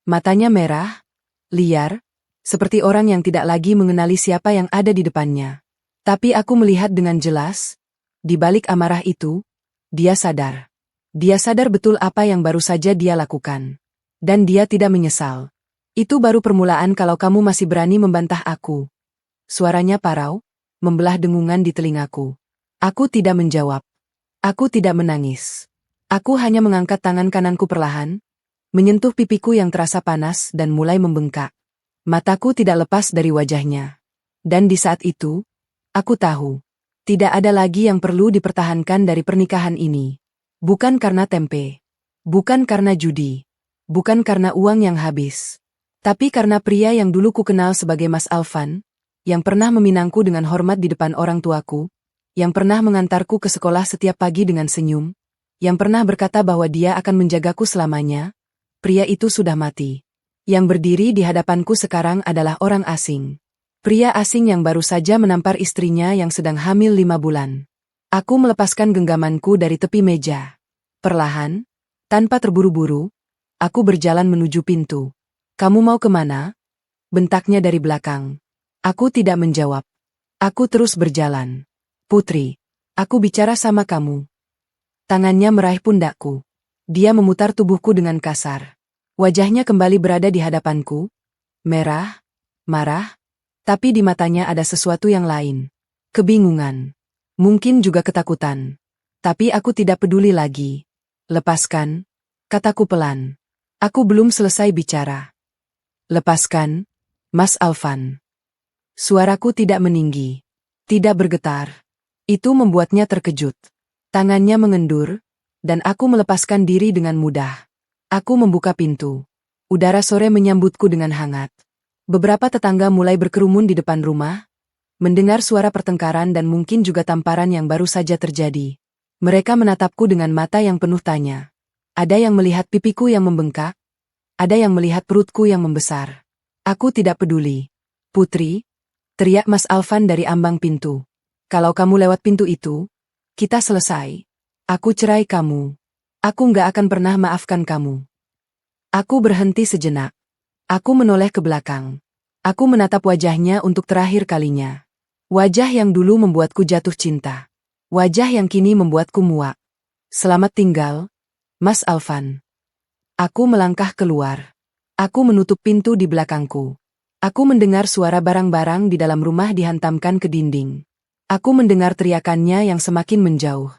Matanya merah, liar, seperti orang yang tidak lagi mengenali siapa yang ada di depannya. Tapi aku melihat dengan jelas, di balik amarah itu, dia sadar. Dia sadar betul apa yang baru saja dia lakukan. Dan dia tidak menyesal. Itu baru permulaan kalau kamu masih berani membantah aku. Suaranya parau, membelah dengungan di telingaku. Aku tidak menjawab. Aku tidak menangis. Aku hanya mengangkat tangan kananku perlahan, menyentuh pipiku yang terasa panas dan mulai membengkak. Mataku tidak lepas dari wajahnya. Dan di saat itu, aku tahu, tidak ada lagi yang perlu dipertahankan dari pernikahan ini. Bukan karena tempe. Bukan karena judi. Bukan karena uang yang habis. Tapi karena pria yang dulu ku kenal sebagai Mas Alvan, yang pernah meminangku dengan hormat di depan orang tuaku, yang pernah mengantarku ke sekolah setiap pagi dengan senyum, yang pernah berkata bahwa dia akan menjagaku selamanya. Pria itu sudah mati. Yang berdiri di hadapanku sekarang adalah orang asing. Pria asing yang baru saja menampar istrinya yang sedang hamil 5 bulan. Aku melepaskan genggamanku dari tepi meja. Perlahan, tanpa terburu-buru, aku berjalan menuju pintu. Kamu mau kemana? Bentaknya dari belakang. Aku tidak menjawab. Aku terus berjalan. Putri, aku bicara sama kamu. Tangannya meraih pundakku. Dia memutar tubuhku dengan kasar. Wajahnya kembali berada di hadapanku. Merah, marah, tapi di matanya ada sesuatu yang lain. Kebingungan. Mungkin juga ketakutan. Tapi aku tidak peduli lagi. Lepaskan, kataku pelan. Aku belum selesai bicara. Lepaskan, Mas Alvan. Suaraku tidak meninggi. Tidak bergetar. Itu membuatnya terkejut. Tangannya mengendur, dan aku melepaskan diri dengan mudah. Aku membuka pintu. Udara sore menyambutku dengan hangat. Beberapa tetangga mulai berkerumun di depan rumah, mendengar suara pertengkaran dan mungkin juga tamparan yang baru saja terjadi. Mereka menatapku dengan mata yang penuh tanya. Ada yang melihat pipiku yang membengkak, ada yang melihat perutku yang membesar. Aku tidak peduli. Putri, teriak Mas Alvan dari ambang pintu. Kalau kamu lewat pintu itu, kita selesai. Aku cerai kamu. Aku nggak akan pernah maafkan kamu. Aku berhenti sejenak. Aku menoleh ke belakang. Aku menatap wajahnya untuk terakhir kalinya. Wajah yang dulu membuatku jatuh cinta. Wajah yang kini membuatku muak. Selamat tinggal, Mas Alvan. Aku melangkah keluar. Aku menutup pintu di belakangku. Aku mendengar suara barang-barang di dalam rumah dihantamkan ke dinding. Aku mendengar teriakannya yang semakin menjauh.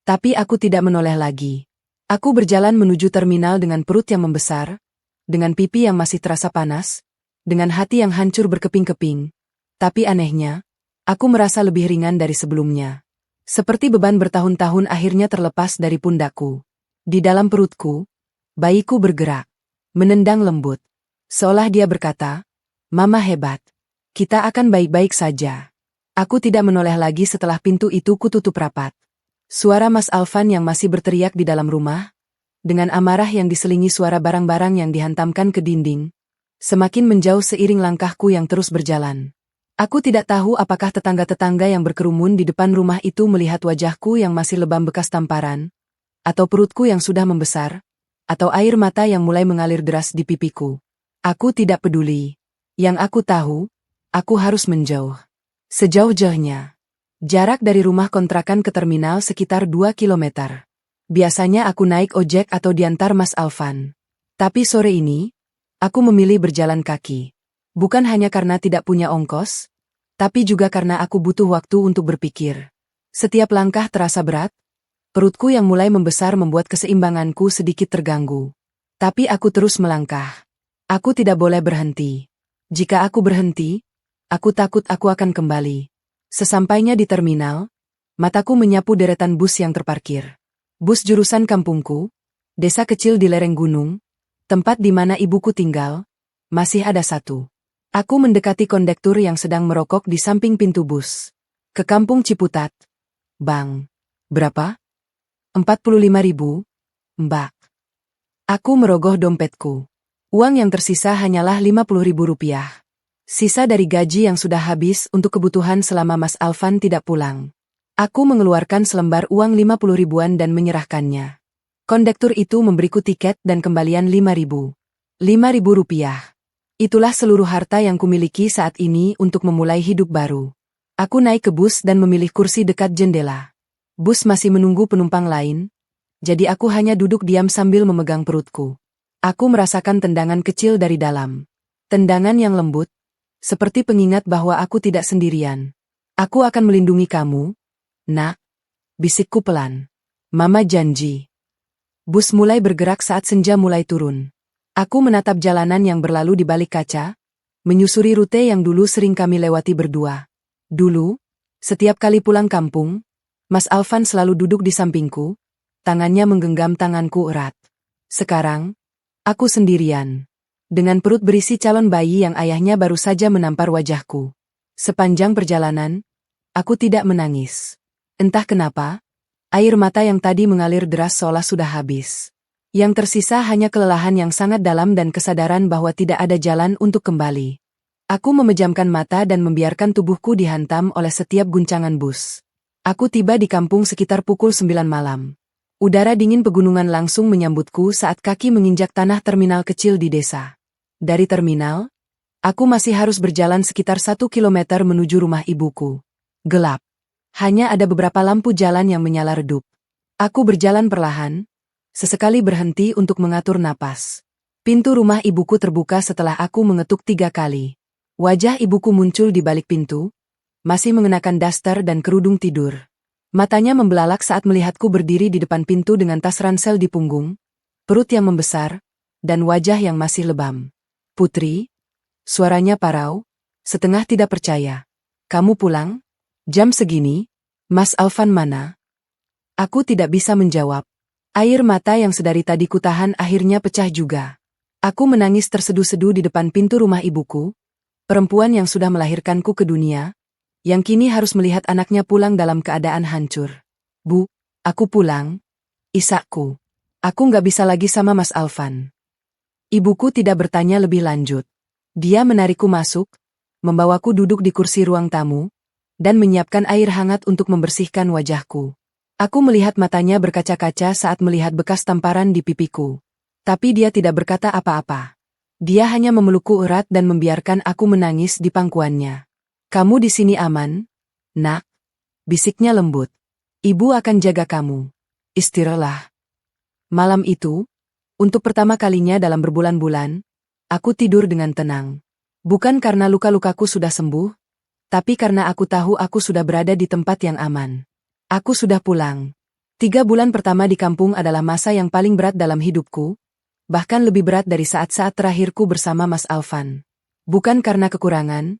Tapi aku tidak menoleh lagi. Aku berjalan menuju terminal dengan perut yang membesar, dengan pipi yang masih terasa panas, dengan hati yang hancur berkeping-keping. Tapi anehnya, aku merasa lebih ringan dari sebelumnya. Seperti beban bertahun-tahun akhirnya terlepas dari pundakku. Di dalam perutku, bayiku bergerak, menendang lembut. Seolah dia berkata, "Mama hebat. Kita akan baik-baik saja." Aku tidak menoleh lagi setelah pintu itu kututup rapat. Suara Mas Alvan yang masih berteriak di dalam rumah, dengan amarah yang diselingi suara barang-barang yang dihantamkan ke dinding, semakin menjauh seiring langkahku yang terus berjalan. Aku tidak tahu apakah tetangga-tetangga yang berkerumun di depan rumah itu melihat wajahku yang masih lebam bekas tamparan, atau perutku yang sudah membesar, atau air mata yang mulai mengalir deras di pipiku. Aku tidak peduli. Yang aku tahu, aku harus menjauh. Sejauh-jauhnya. Jarak dari rumah kontrakan ke terminal sekitar 2 kilometer. Biasanya aku naik ojek atau diantar Mas Alvan. Tapi sore ini, aku memilih berjalan kaki. Bukan hanya karena tidak punya ongkos, tapi juga karena aku butuh waktu untuk berpikir. Setiap langkah terasa berat, perutku yang mulai membesar membuat keseimbanganku sedikit terganggu. Tapi aku terus melangkah. Aku tidak boleh berhenti. Jika aku berhenti, aku takut aku akan kembali. Sesampainya di terminal, mataku menyapu deretan bus yang terparkir. Bus jurusan kampungku, desa kecil di lereng gunung, tempat di mana ibuku tinggal, Masih ada satu. Aku mendekati kondektur yang sedang merokok di samping pintu bus. Ke Kampung Ciputat. Bang. Berapa? 45.000, Mbak. Aku merogoh dompetku. Uang yang tersisa hanyalah 50.000 rupiah. Sisa dari gaji yang sudah habis untuk kebutuhan selama Mas Alvan tidak pulang. Aku mengeluarkan selembar uang 50 ribuan dan menyerahkannya. Kondektur itu memberiku tiket dan kembalian 5.000. 5.000 rupiah. Itulah seluruh harta yang kumiliki saat ini untuk memulai hidup baru. Aku naik ke bus dan memilih kursi dekat jendela. Bus masih menunggu penumpang lain, jadi aku hanya duduk diam sambil memegang perutku. Aku merasakan tendangan kecil dari dalam. Tendangan yang lembut, seperti pengingat bahwa aku tidak sendirian. Aku akan melindungi kamu, nak, bisikku pelan. Mama janji. Bus mulai bergerak saat senja mulai turun. Aku menatap jalanan yang berlalu di balik kaca, menyusuri rute yang dulu sering kami lewati berdua. Dulu, setiap kali pulang kampung, Mas Alvan selalu duduk di sampingku, tangannya menggenggam tanganku erat. Sekarang, aku sendirian, dengan perut berisi calon bayi yang ayahnya baru saja menampar wajahku. Sepanjang perjalanan, aku tidak menangis. Entah kenapa, air mata yang tadi mengalir deras seolah sudah habis. Yang tersisa hanya kelelahan yang sangat dalam dan kesadaran bahwa tidak ada jalan untuk kembali. Aku memejamkan mata dan membiarkan tubuhku dihantam oleh setiap guncangan bus. Aku tiba di kampung sekitar pukul 9 malam. Udara dingin pegunungan langsung menyambutku saat kaki menginjak tanah terminal kecil di desa. Dari terminal, aku masih harus berjalan sekitar 1 kilometer menuju rumah ibuku. Gelap. Hanya ada beberapa lampu jalan yang menyala redup. Aku berjalan perlahan, sesekali berhenti untuk mengatur napas. Pintu rumah ibuku terbuka setelah aku mengetuk 3 kali. Wajah ibuku muncul di balik pintu, masih mengenakan daster dan kerudung tidur. Matanya membelalak saat melihatku berdiri di depan pintu dengan tas ransel di punggung, perut yang membesar, dan wajah yang masih lebam. Putri? Suaranya parau, setengah tidak percaya. Kamu pulang? Jam segini? Mas Alvan mana? Aku tidak bisa menjawab. Air mata yang sedari tadi kutahan akhirnya pecah juga. Aku menangis terseduh-seduh di depan pintu rumah ibuku, perempuan yang sudah melahirkanku ke dunia, yang kini harus melihat anaknya pulang dalam keadaan hancur. Bu, aku pulang. Isakku. Aku nggak bisa lagi sama Mas Alvan. Ibuku tidak bertanya lebih lanjut. Dia menarikku masuk, membawaku duduk di kursi ruang tamu, dan menyiapkan air hangat untuk membersihkan wajahku. Aku melihat matanya berkaca-kaca saat melihat bekas tamparan di pipiku. Tapi dia tidak berkata apa-apa. Dia hanya memelukku erat dan membiarkan aku menangis di pangkuannya. Kamu di sini aman, nak? Bisiknya lembut. Ibu akan jaga kamu. Istirahatlah. Malam itu, untuk pertama kalinya dalam berbulan-bulan, aku tidur dengan tenang. Bukan karena luka-lukaku sudah sembuh, tapi karena aku tahu aku sudah berada di tempat yang aman. Aku sudah pulang. 3 bulan pertama di kampung adalah masa yang paling berat dalam hidupku, bahkan lebih berat dari saat-saat terakhirku bersama Mas Alvan. Bukan karena kekurangan,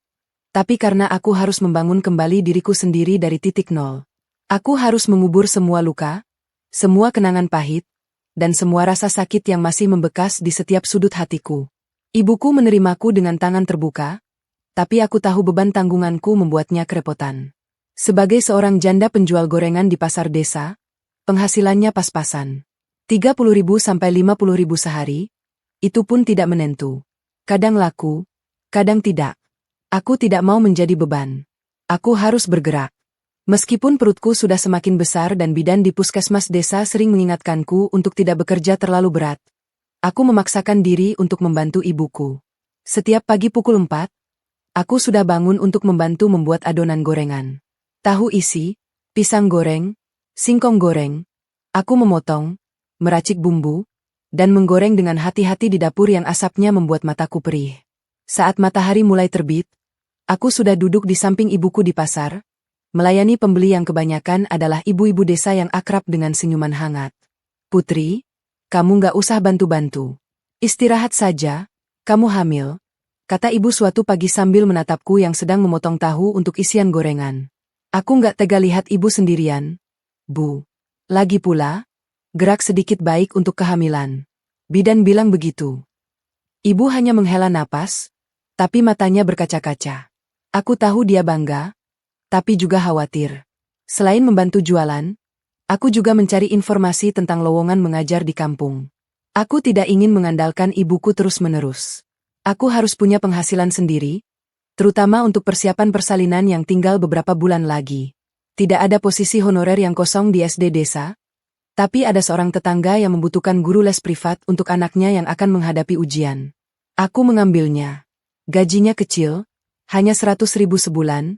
tapi karena aku harus membangun kembali diriku sendiri dari titik nol. Aku harus mengubur semua luka, semua kenangan pahit, dan semua rasa sakit yang masih membekas di setiap sudut hatiku. Ibuku menerimaku dengan tangan terbuka, tapi aku tahu beban tanggunganku membuatnya kerepotan. Sebagai seorang janda penjual gorengan di pasar desa, penghasilannya pas-pasan. 30.000 sampai 50.000 sehari, itu pun tidak menentu. Kadang laku, kadang tidak. Aku tidak mau menjadi beban. Aku harus bergerak. Meskipun perutku sudah semakin besar dan bidan di puskesmas desa sering mengingatkanku untuk tidak bekerja terlalu berat, aku memaksakan diri untuk membantu ibuku. Setiap pagi pukul 4, aku sudah bangun untuk membantu membuat adonan gorengan. Tahu isi, pisang goreng, singkong goreng. Aku memotong, meracik bumbu, dan menggoreng dengan hati-hati di dapur yang asapnya membuat mataku perih. Saat matahari mulai terbit, aku sudah duduk di samping ibuku di pasar, melayani pembeli yang kebanyakan adalah ibu-ibu desa yang akrab dengan senyuman hangat. Putri, kamu nggak usah bantu-bantu. Istirahat saja, kamu hamil, kata ibu suatu pagi sambil menatapku yang sedang memotong tahu untuk isian gorengan. Aku nggak tega lihat ibu sendirian. Bu, lagi pula, gerak sedikit baik untuk kehamilan. Bidan bilang begitu. Ibu hanya menghela napas, tapi matanya berkaca-kaca. Aku tahu dia bangga, tapi juga khawatir. Selain membantu jualan, aku juga mencari informasi tentang lowongan mengajar di kampung. Aku tidak ingin mengandalkan ibuku terus-menerus. Aku harus punya penghasilan sendiri, terutama untuk persiapan persalinan yang tinggal beberapa bulan lagi. Tidak ada posisi honorer yang kosong di SD desa, tapi ada seorang tetangga yang membutuhkan guru les privat untuk anaknya yang akan menghadapi ujian. Aku mengambilnya. Gajinya kecil, hanya 100.000 sebulan,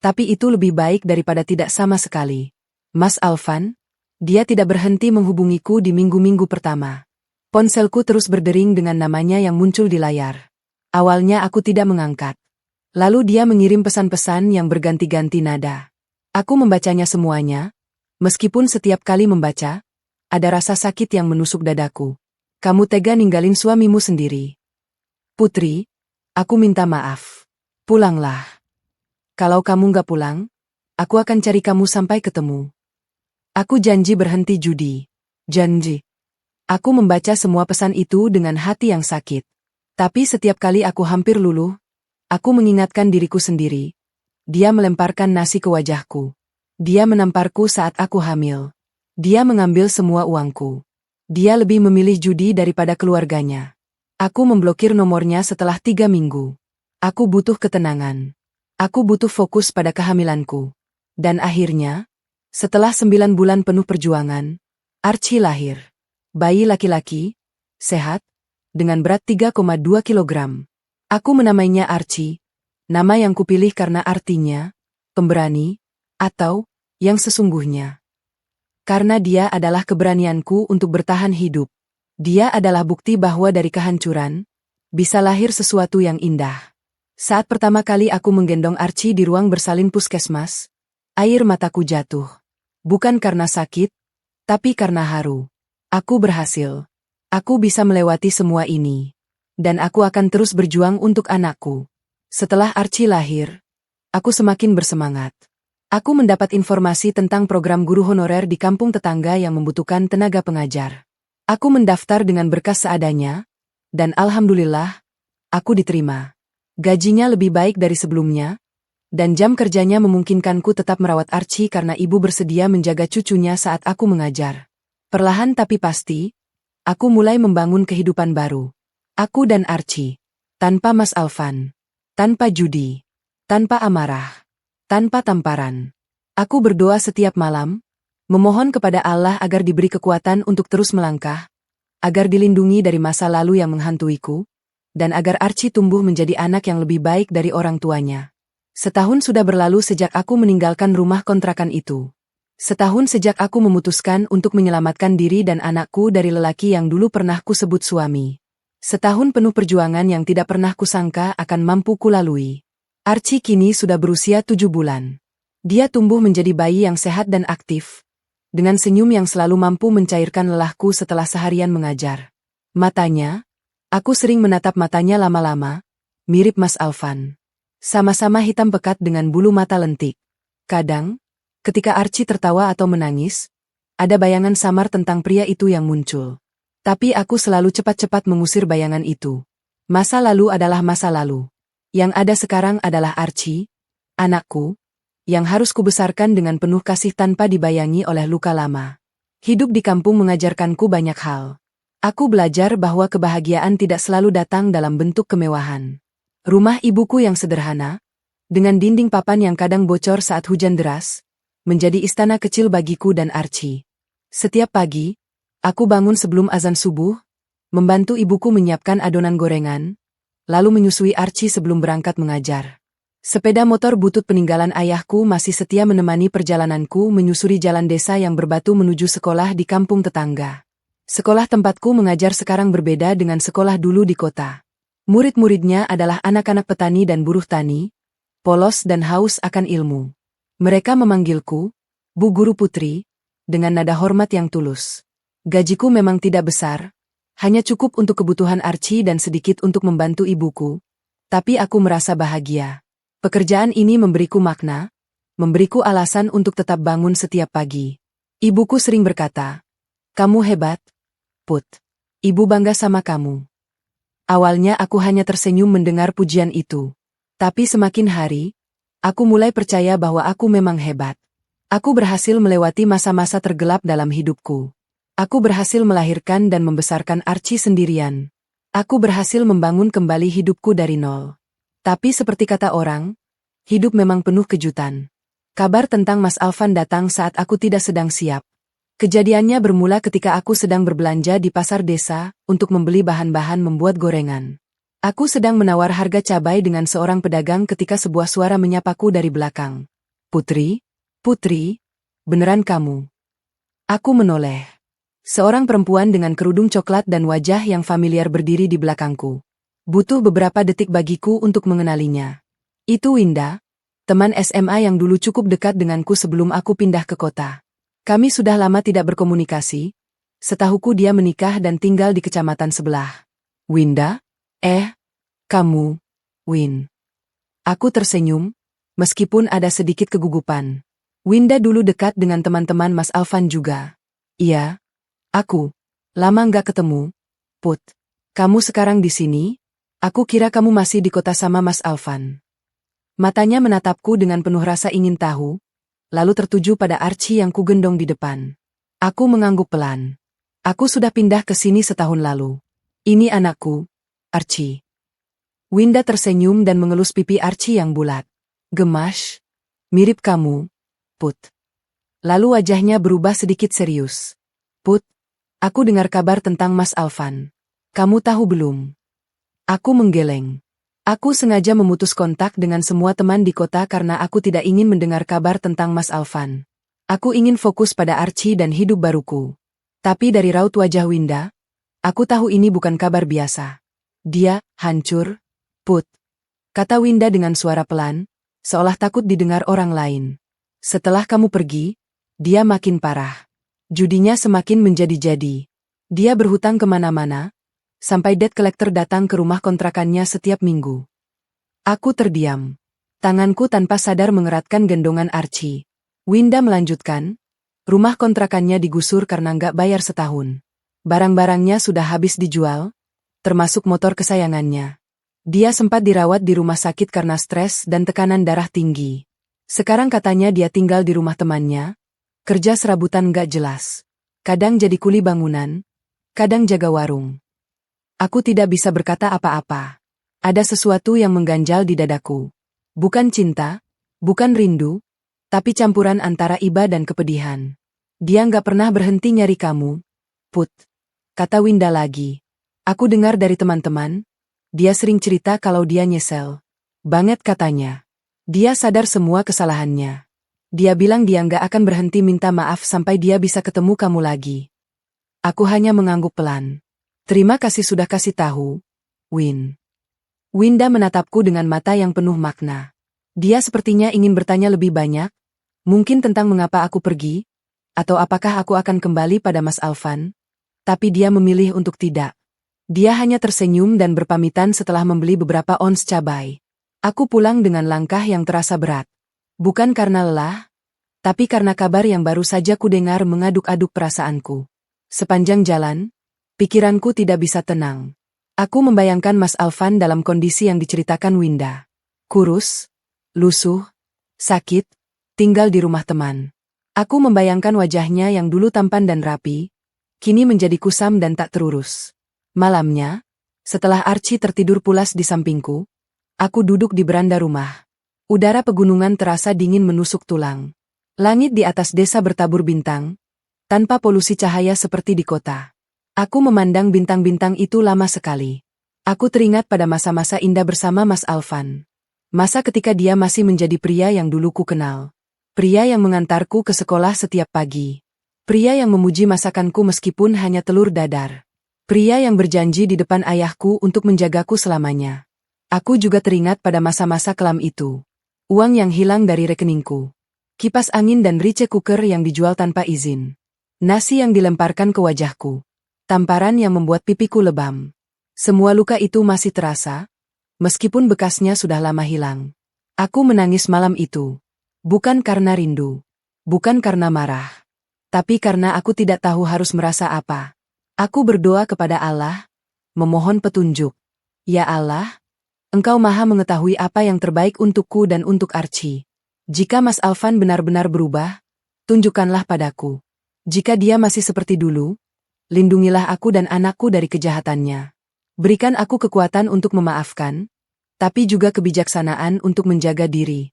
tapi itu lebih baik daripada tidak sama sekali. Mas Alvan, dia tidak berhenti menghubungiku di minggu-minggu pertama. Ponselku terus berdering dengan namanya yang muncul di layar. Awalnya aku tidak mengangkat. Lalu dia mengirim pesan-pesan yang berganti-ganti nada. Aku membacanya semuanya, meskipun setiap kali membaca, ada rasa sakit yang menusuk dadaku. Kamu tega ninggalin suamimu sendiri. Putri, aku minta maaf. Pulanglah. Kalau kamu nggak pulang, aku akan cari kamu sampai ketemu. Aku janji berhenti judi. Janji. Aku membaca semua pesan itu dengan hati yang sakit. Tapi setiap kali aku hampir luluh, aku mengingatkan diriku sendiri. Dia melemparkan nasi ke wajahku. Dia menamparku saat aku hamil. Dia mengambil semua uangku. Dia lebih memilih judi daripada keluarganya. Aku memblokir nomornya setelah 3 minggu. Aku butuh ketenangan. Aku butuh fokus pada kehamilanku. Dan akhirnya, setelah 9 bulan penuh perjuangan, Archie lahir. Bayi laki-laki, sehat, dengan berat 3,2 kilogram. Aku menamainya Archie, nama yang kupilih karena artinya, pemberani, atau, yang sesungguhnya. Karena dia adalah keberanianku untuk bertahan hidup. Dia adalah bukti bahwa dari kehancuran, bisa lahir sesuatu yang indah. Saat pertama kali aku menggendong Archie di ruang bersalin puskesmas, air mataku jatuh. Bukan karena sakit, tapi karena haru. Aku berhasil. Aku bisa melewati semua ini. Dan aku akan terus berjuang untuk anakku. Setelah Archie lahir, aku semakin bersemangat. Aku mendapat informasi tentang program guru honorer di kampung tetangga yang membutuhkan tenaga pengajar. Aku mendaftar dengan berkas seadanya, dan alhamdulillah, aku diterima. Gajinya lebih baik dari sebelumnya, dan jam kerjanya memungkinkanku tetap merawat Archie karena ibu bersedia menjaga cucunya saat aku mengajar. Perlahan tapi pasti, aku mulai membangun kehidupan baru. Aku dan Archie. Tanpa Mas Alvan. Tanpa judi. Tanpa amarah. Tanpa tamparan. Aku berdoa setiap malam, memohon kepada Allah agar diberi kekuatan untuk terus melangkah, agar dilindungi dari masa lalu yang menghantuiku, dan agar Archie tumbuh menjadi anak yang lebih baik dari orang tuanya. Setahun sudah berlalu sejak aku meninggalkan rumah kontrakan itu. Setahun sejak aku memutuskan untuk menyelamatkan diri dan anakku dari lelaki yang dulu pernah kusebut suami. Setahun penuh perjuangan yang tidak pernah kusangka akan mampu kulalui. Archie kini sudah berusia 7 bulan. Dia tumbuh menjadi bayi yang sehat dan aktif, dengan senyum yang selalu mampu mencairkan lelahku setelah seharian mengajar. Matanya, aku sering menatap matanya lama-lama, mirip Mas Alvan. Sama-sama hitam pekat dengan bulu mata lentik. Kadang, ketika Archie tertawa atau menangis, ada bayangan samar tentang pria itu yang muncul. Tapi aku selalu cepat-cepat mengusir bayangan itu. Masa lalu adalah masa lalu. Yang ada sekarang adalah Archie, anakku, yang harus kubesarkan dengan penuh kasih tanpa dibayangi oleh luka lama. Hidup di kampung mengajarkanku banyak hal. Aku belajar bahwa kebahagiaan tidak selalu datang dalam bentuk kemewahan. Rumah ibuku yang sederhana, dengan dinding papan yang kadang bocor saat hujan deras, menjadi istana kecil bagiku dan Archie. Setiap pagi, aku bangun sebelum azan subuh, membantu ibuku menyiapkan adonan gorengan, lalu menyusui Archie sebelum berangkat mengajar. Sepeda motor butut peninggalan ayahku masih setia menemani perjalananku menyusuri jalan desa yang berbatu menuju sekolah di kampung tetangga. Sekolah tempatku mengajar sekarang berbeda dengan sekolah dulu di kota. Murid-muridnya adalah anak-anak petani dan buruh tani, polos dan haus akan ilmu. Mereka memanggilku, Bu Guru Putri, dengan nada hormat yang tulus. Gajiku memang tidak besar, hanya cukup untuk kebutuhan Archie dan sedikit untuk membantu ibuku, tapi aku merasa bahagia. Pekerjaan ini memberiku makna, memberiku alasan untuk tetap bangun setiap pagi. Ibuku sering berkata, "Kamu hebat, Put. Ibu bangga sama kamu." Awalnya aku hanya tersenyum mendengar pujian itu. Tapi semakin hari, aku mulai percaya bahwa aku memang hebat. Aku berhasil melewati masa-masa tergelap dalam hidupku. Aku berhasil melahirkan dan membesarkan Archie sendirian. Aku berhasil membangun kembali hidupku dari nol. Tapi seperti kata orang, hidup memang penuh kejutan. Kabar tentang Mas Alvan datang saat aku tidak sedang siap. Kejadiannya bermula ketika aku sedang berbelanja di pasar desa untuk membeli bahan-bahan membuat gorengan. Aku sedang menawar harga cabai dengan seorang pedagang ketika sebuah suara menyapaku dari belakang. "Putri? Putri? Beneran kamu?" Aku menoleh. Seorang perempuan dengan kerudung coklat dan wajah yang familiar berdiri di belakangku. Butuh beberapa detik bagiku untuk mengenalinya. Itu Winda, teman SMA yang dulu cukup dekat denganku sebelum aku pindah ke kota. Kami sudah lama tidak berkomunikasi. Setahuku dia menikah dan tinggal di kecamatan sebelah. "Winda? Kamu, Win." Aku tersenyum, meskipun ada sedikit kegugupan. Winda dulu dekat dengan teman-teman Mas Alvan juga. "Iya, aku. Lama nggak ketemu, Put. Kamu sekarang di sini? Aku kira kamu masih di kota sama Mas Alvan." Matanya menatapku dengan penuh rasa ingin tahu, lalu tertuju pada Archie yang kugendong di depan. Aku mengangguk pelan. "Aku sudah pindah ke sini setahun lalu. Ini anakku, Archie." Winda tersenyum dan mengelus pipi Archie yang bulat. "Gemas? Mirip kamu, Put." Lalu wajahnya berubah sedikit serius. "Put, aku dengar kabar tentang Mas Alvan. Kamu tahu belum?" Aku menggeleng. Aku sengaja memutus kontak dengan semua teman di kota karena aku tidak ingin mendengar kabar tentang Mas Alvan. Aku ingin fokus pada Archie dan hidup baruku. Tapi dari raut wajah Winda, aku tahu ini bukan kabar biasa. "Dia hancur, Put," kata Winda dengan suara pelan, seolah takut didengar orang lain. "Setelah kamu pergi, dia makin parah. Judinya semakin menjadi-jadi. Dia berhutang kemana-mana, sampai debt collector datang ke rumah kontrakannya setiap minggu." Aku terdiam. Tanganku tanpa sadar mengeratkan gendongan Archie. Winda melanjutkan, "Rumah kontrakannya digusur karena nggak bayar setahun. Barang-barangnya sudah habis dijual, termasuk motor kesayangannya. Dia sempat dirawat di rumah sakit karena stres dan tekanan darah tinggi. Sekarang katanya dia tinggal di rumah temannya, kerja serabutan nggak jelas. Kadang jadi kuli bangunan, kadang jaga warung." Aku tidak bisa berkata apa-apa. Ada sesuatu yang mengganjal di dadaku. Bukan cinta, bukan rindu, tapi campuran antara iba dan kepedihan. "Dia nggak pernah berhenti nyari kamu, Put," kata Winda lagi. "Aku dengar dari teman-teman, dia sering cerita kalau dia nyesel banget katanya. Dia sadar semua kesalahannya. Dia bilang dia nggak akan berhenti minta maaf sampai dia bisa ketemu kamu lagi." Aku hanya mengangguk pelan. "Terima kasih sudah kasih tahu, Win." Winda menatapku dengan mata yang penuh makna. Dia sepertinya ingin bertanya lebih banyak, mungkin tentang mengapa aku pergi, atau apakah aku akan kembali pada Mas Alvan. Tapi dia memilih untuk tidak. Dia hanya tersenyum dan berpamitan setelah membeli beberapa ons cabai. Aku pulang dengan langkah yang terasa berat. Bukan karena lelah, tapi karena kabar yang baru saja kudengar mengaduk-aduk perasaanku. Sepanjang jalan, pikiranku tidak bisa tenang. Aku membayangkan Mas Alvan dalam kondisi yang diceritakan Winda. Kurus, lusuh, sakit, tinggal di rumah teman. Aku membayangkan wajahnya yang dulu tampan dan rapi, kini menjadi kusam dan tak terurus. Malamnya, setelah Archie tertidur pulas di sampingku, aku duduk di beranda rumah. Udara pegunungan terasa dingin menusuk tulang. Langit di atas desa bertabur bintang, tanpa polusi cahaya seperti di kota. Aku memandang bintang-bintang itu lama sekali. Aku teringat pada masa-masa indah bersama Mas Alvan. Masa ketika dia masih menjadi pria yang dulu ku kenal. Pria yang mengantarku ke sekolah setiap pagi. Pria yang memuji masakanku meskipun hanya telur dadar. Pria yang berjanji di depan ayahku untuk menjagaku selamanya. Aku juga teringat pada masa-masa kelam itu. Uang yang hilang dari rekeningku. Kipas angin dan rice cooker yang dijual tanpa izin. Nasi yang dilemparkan ke wajahku. Tamparan yang membuat pipiku lebam. Semua luka itu masih terasa, meskipun bekasnya sudah lama hilang. Aku menangis malam itu. Bukan karena rindu. Bukan karena marah. Tapi karena aku tidak tahu harus merasa apa. Aku berdoa kepada Allah, memohon petunjuk. Ya Allah, Engkau maha mengetahui apa yang terbaik untukku dan untuk Archie. Jika Mas Alvan benar-benar berubah, tunjukkanlah padaku. Jika dia masih seperti dulu, lindungilah aku dan anakku dari kejahatannya. Berikan aku kekuatan untuk memaafkan, tapi juga kebijaksanaan untuk menjaga diri.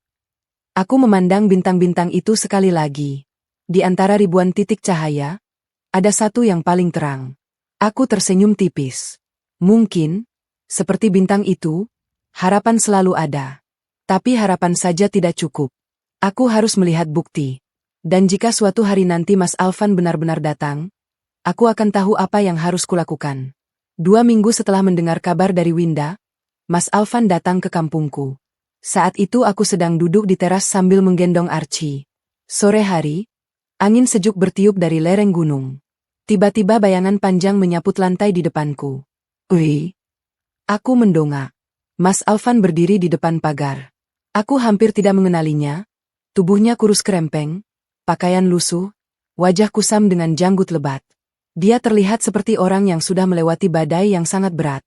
Aku memandang bintang-bintang itu sekali lagi. Di antara ribuan titik cahaya, ada satu yang paling terang. Aku tersenyum tipis. Mungkin, seperti bintang itu, harapan selalu ada. Tapi harapan saja tidak cukup. Aku harus melihat bukti. Dan jika suatu hari nanti Mas Alvan benar-benar datang, aku akan tahu apa yang harus kulakukan. 2 minggu setelah mendengar kabar dari Winda, Mas Alvan datang ke kampungku. Saat itu aku sedang duduk di teras sambil menggendong Archie. Sore hari, angin sejuk bertiup dari lereng gunung. Tiba-tiba bayangan panjang menyaput lantai di depanku. Wih! Aku mendongak. Mas Alvan berdiri di depan pagar. Aku hampir tidak mengenalinya. Tubuhnya kurus kerempeng, pakaian lusuh, wajah kusam dengan janggut lebat. Dia terlihat seperti orang yang sudah melewati badai yang sangat berat.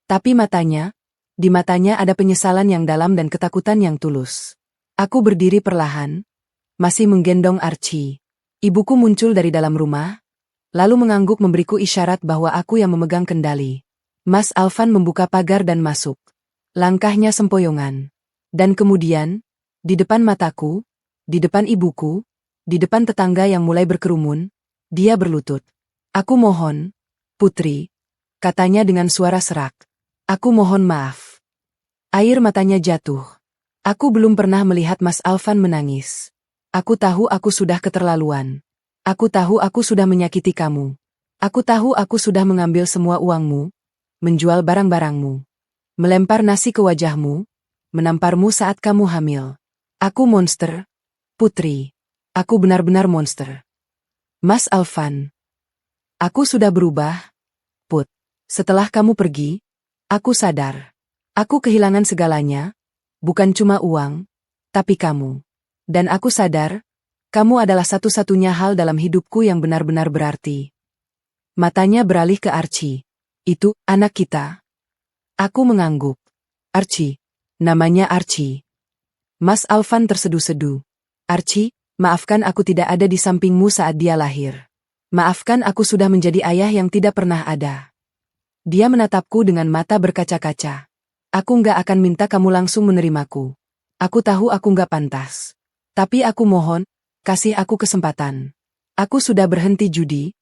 Tapi di matanya ada penyesalan yang dalam dan ketakutan yang tulus. Aku berdiri perlahan, masih menggendong Archie. Ibuku muncul dari dalam rumah, lalu mengangguk memberiku isyarat bahwa aku yang memegang kendali. Mas Alvan membuka pagar dan masuk. Langkahnya sempoyongan. Dan kemudian, di depan mataku, di depan ibuku, di depan tetangga yang mulai berkerumun, dia berlutut. Aku mohon, Putri, katanya dengan suara serak. Aku mohon maaf. Air matanya jatuh. Aku belum pernah melihat Mas Alvan menangis. Aku tahu aku sudah keterlaluan. Aku tahu aku sudah menyakiti kamu. Aku tahu aku sudah mengambil semua uangmu, menjual barang-barangmu, melempar nasi ke wajahmu, menamparmu saat kamu hamil. Aku monster, Putri. Aku benar-benar monster. Mas Alvan. Aku sudah berubah, Put. Setelah kamu pergi, aku sadar. Aku kehilangan segalanya, bukan cuma uang, tapi kamu. Dan aku sadar, kamu adalah satu-satunya hal dalam hidupku yang benar-benar berarti. Matanya beralih ke Archie. Itu, anak kita. Aku mengangguk. Archie. Namanya Archie. Mas Alvan tersedu-sedu. Archie, maafkan aku tidak ada di sampingmu saat dia lahir. Maafkan aku sudah menjadi ayah yang tidak pernah ada. Dia menatapku dengan mata berkaca-kaca. Aku nggak akan minta kamu langsung menerimaku. Aku tahu aku nggak pantas. Tapi aku mohon, kasih aku kesempatan. Aku sudah berhenti judi.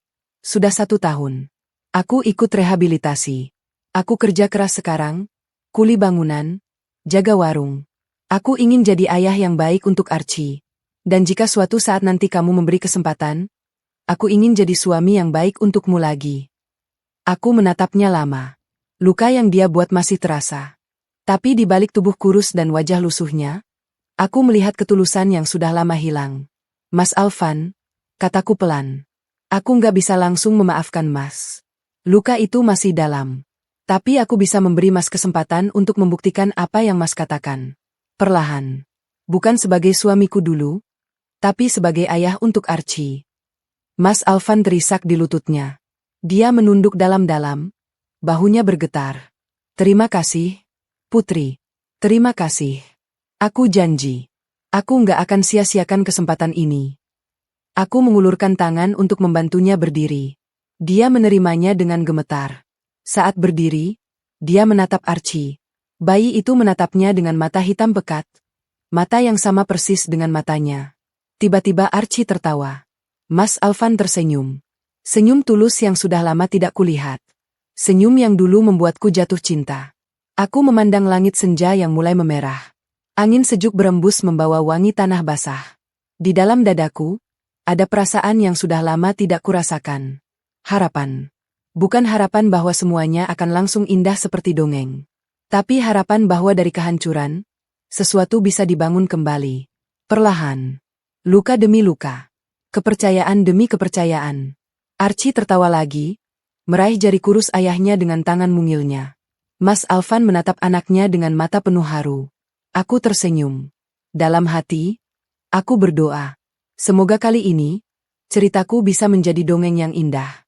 Sudah 1 tahun. Aku ikut rehabilitasi. Aku kerja keras sekarang, kuli bangunan, jaga warung. Aku ingin jadi ayah yang baik untuk Archie. Dan jika suatu saat nanti kamu memberi kesempatan, aku ingin jadi suami yang baik untukmu lagi. Aku menatapnya lama. Luka yang dia buat masih terasa. Tapi di balik tubuh kurus dan wajah lusuhnya, aku melihat ketulusan yang sudah lama hilang. Mas Alvan, kataku pelan. Aku nggak bisa langsung memaafkan Mas. Luka itu masih dalam. Tapi aku bisa memberi Mas kesempatan untuk membuktikan apa yang Mas katakan. Perlahan. Bukan sebagai suamiku dulu, tapi sebagai ayah untuk Archie. Mas Alvan terisak di lututnya. Dia menunduk dalam-dalam, bahunya bergetar. Terima kasih, Putri. Terima kasih. Aku janji. Aku nggak akan sia-siakan kesempatan ini. Aku mengulurkan tangan untuk membantunya berdiri. Dia menerimanya dengan gemetar. Saat berdiri, dia menatap Archie. Bayi itu menatapnya dengan mata hitam pekat. Mata yang sama persis dengan matanya. Tiba-tiba Archie tertawa. Mas Alvan tersenyum. Senyum tulus yang sudah lama tidak kulihat. Senyum yang dulu membuatku jatuh cinta. Aku memandang langit senja yang mulai memerah. Angin sejuk berembus membawa wangi tanah basah. Di dalam dadaku, ada perasaan yang sudah lama tidak kurasakan. Harapan. Bukan harapan bahwa semuanya akan langsung indah seperti dongeng. Tapi harapan bahwa dari kehancuran, sesuatu bisa dibangun kembali. Perlahan. Luka demi luka. Kepercayaan demi kepercayaan. Archie tertawa lagi, meraih jari kurus ayahnya dengan tangan mungilnya. Mas Alvan menatap anaknya dengan mata penuh haru. Aku tersenyum. Dalam hati, aku berdoa. Semoga kali ini, ceritaku bisa menjadi dongeng yang indah.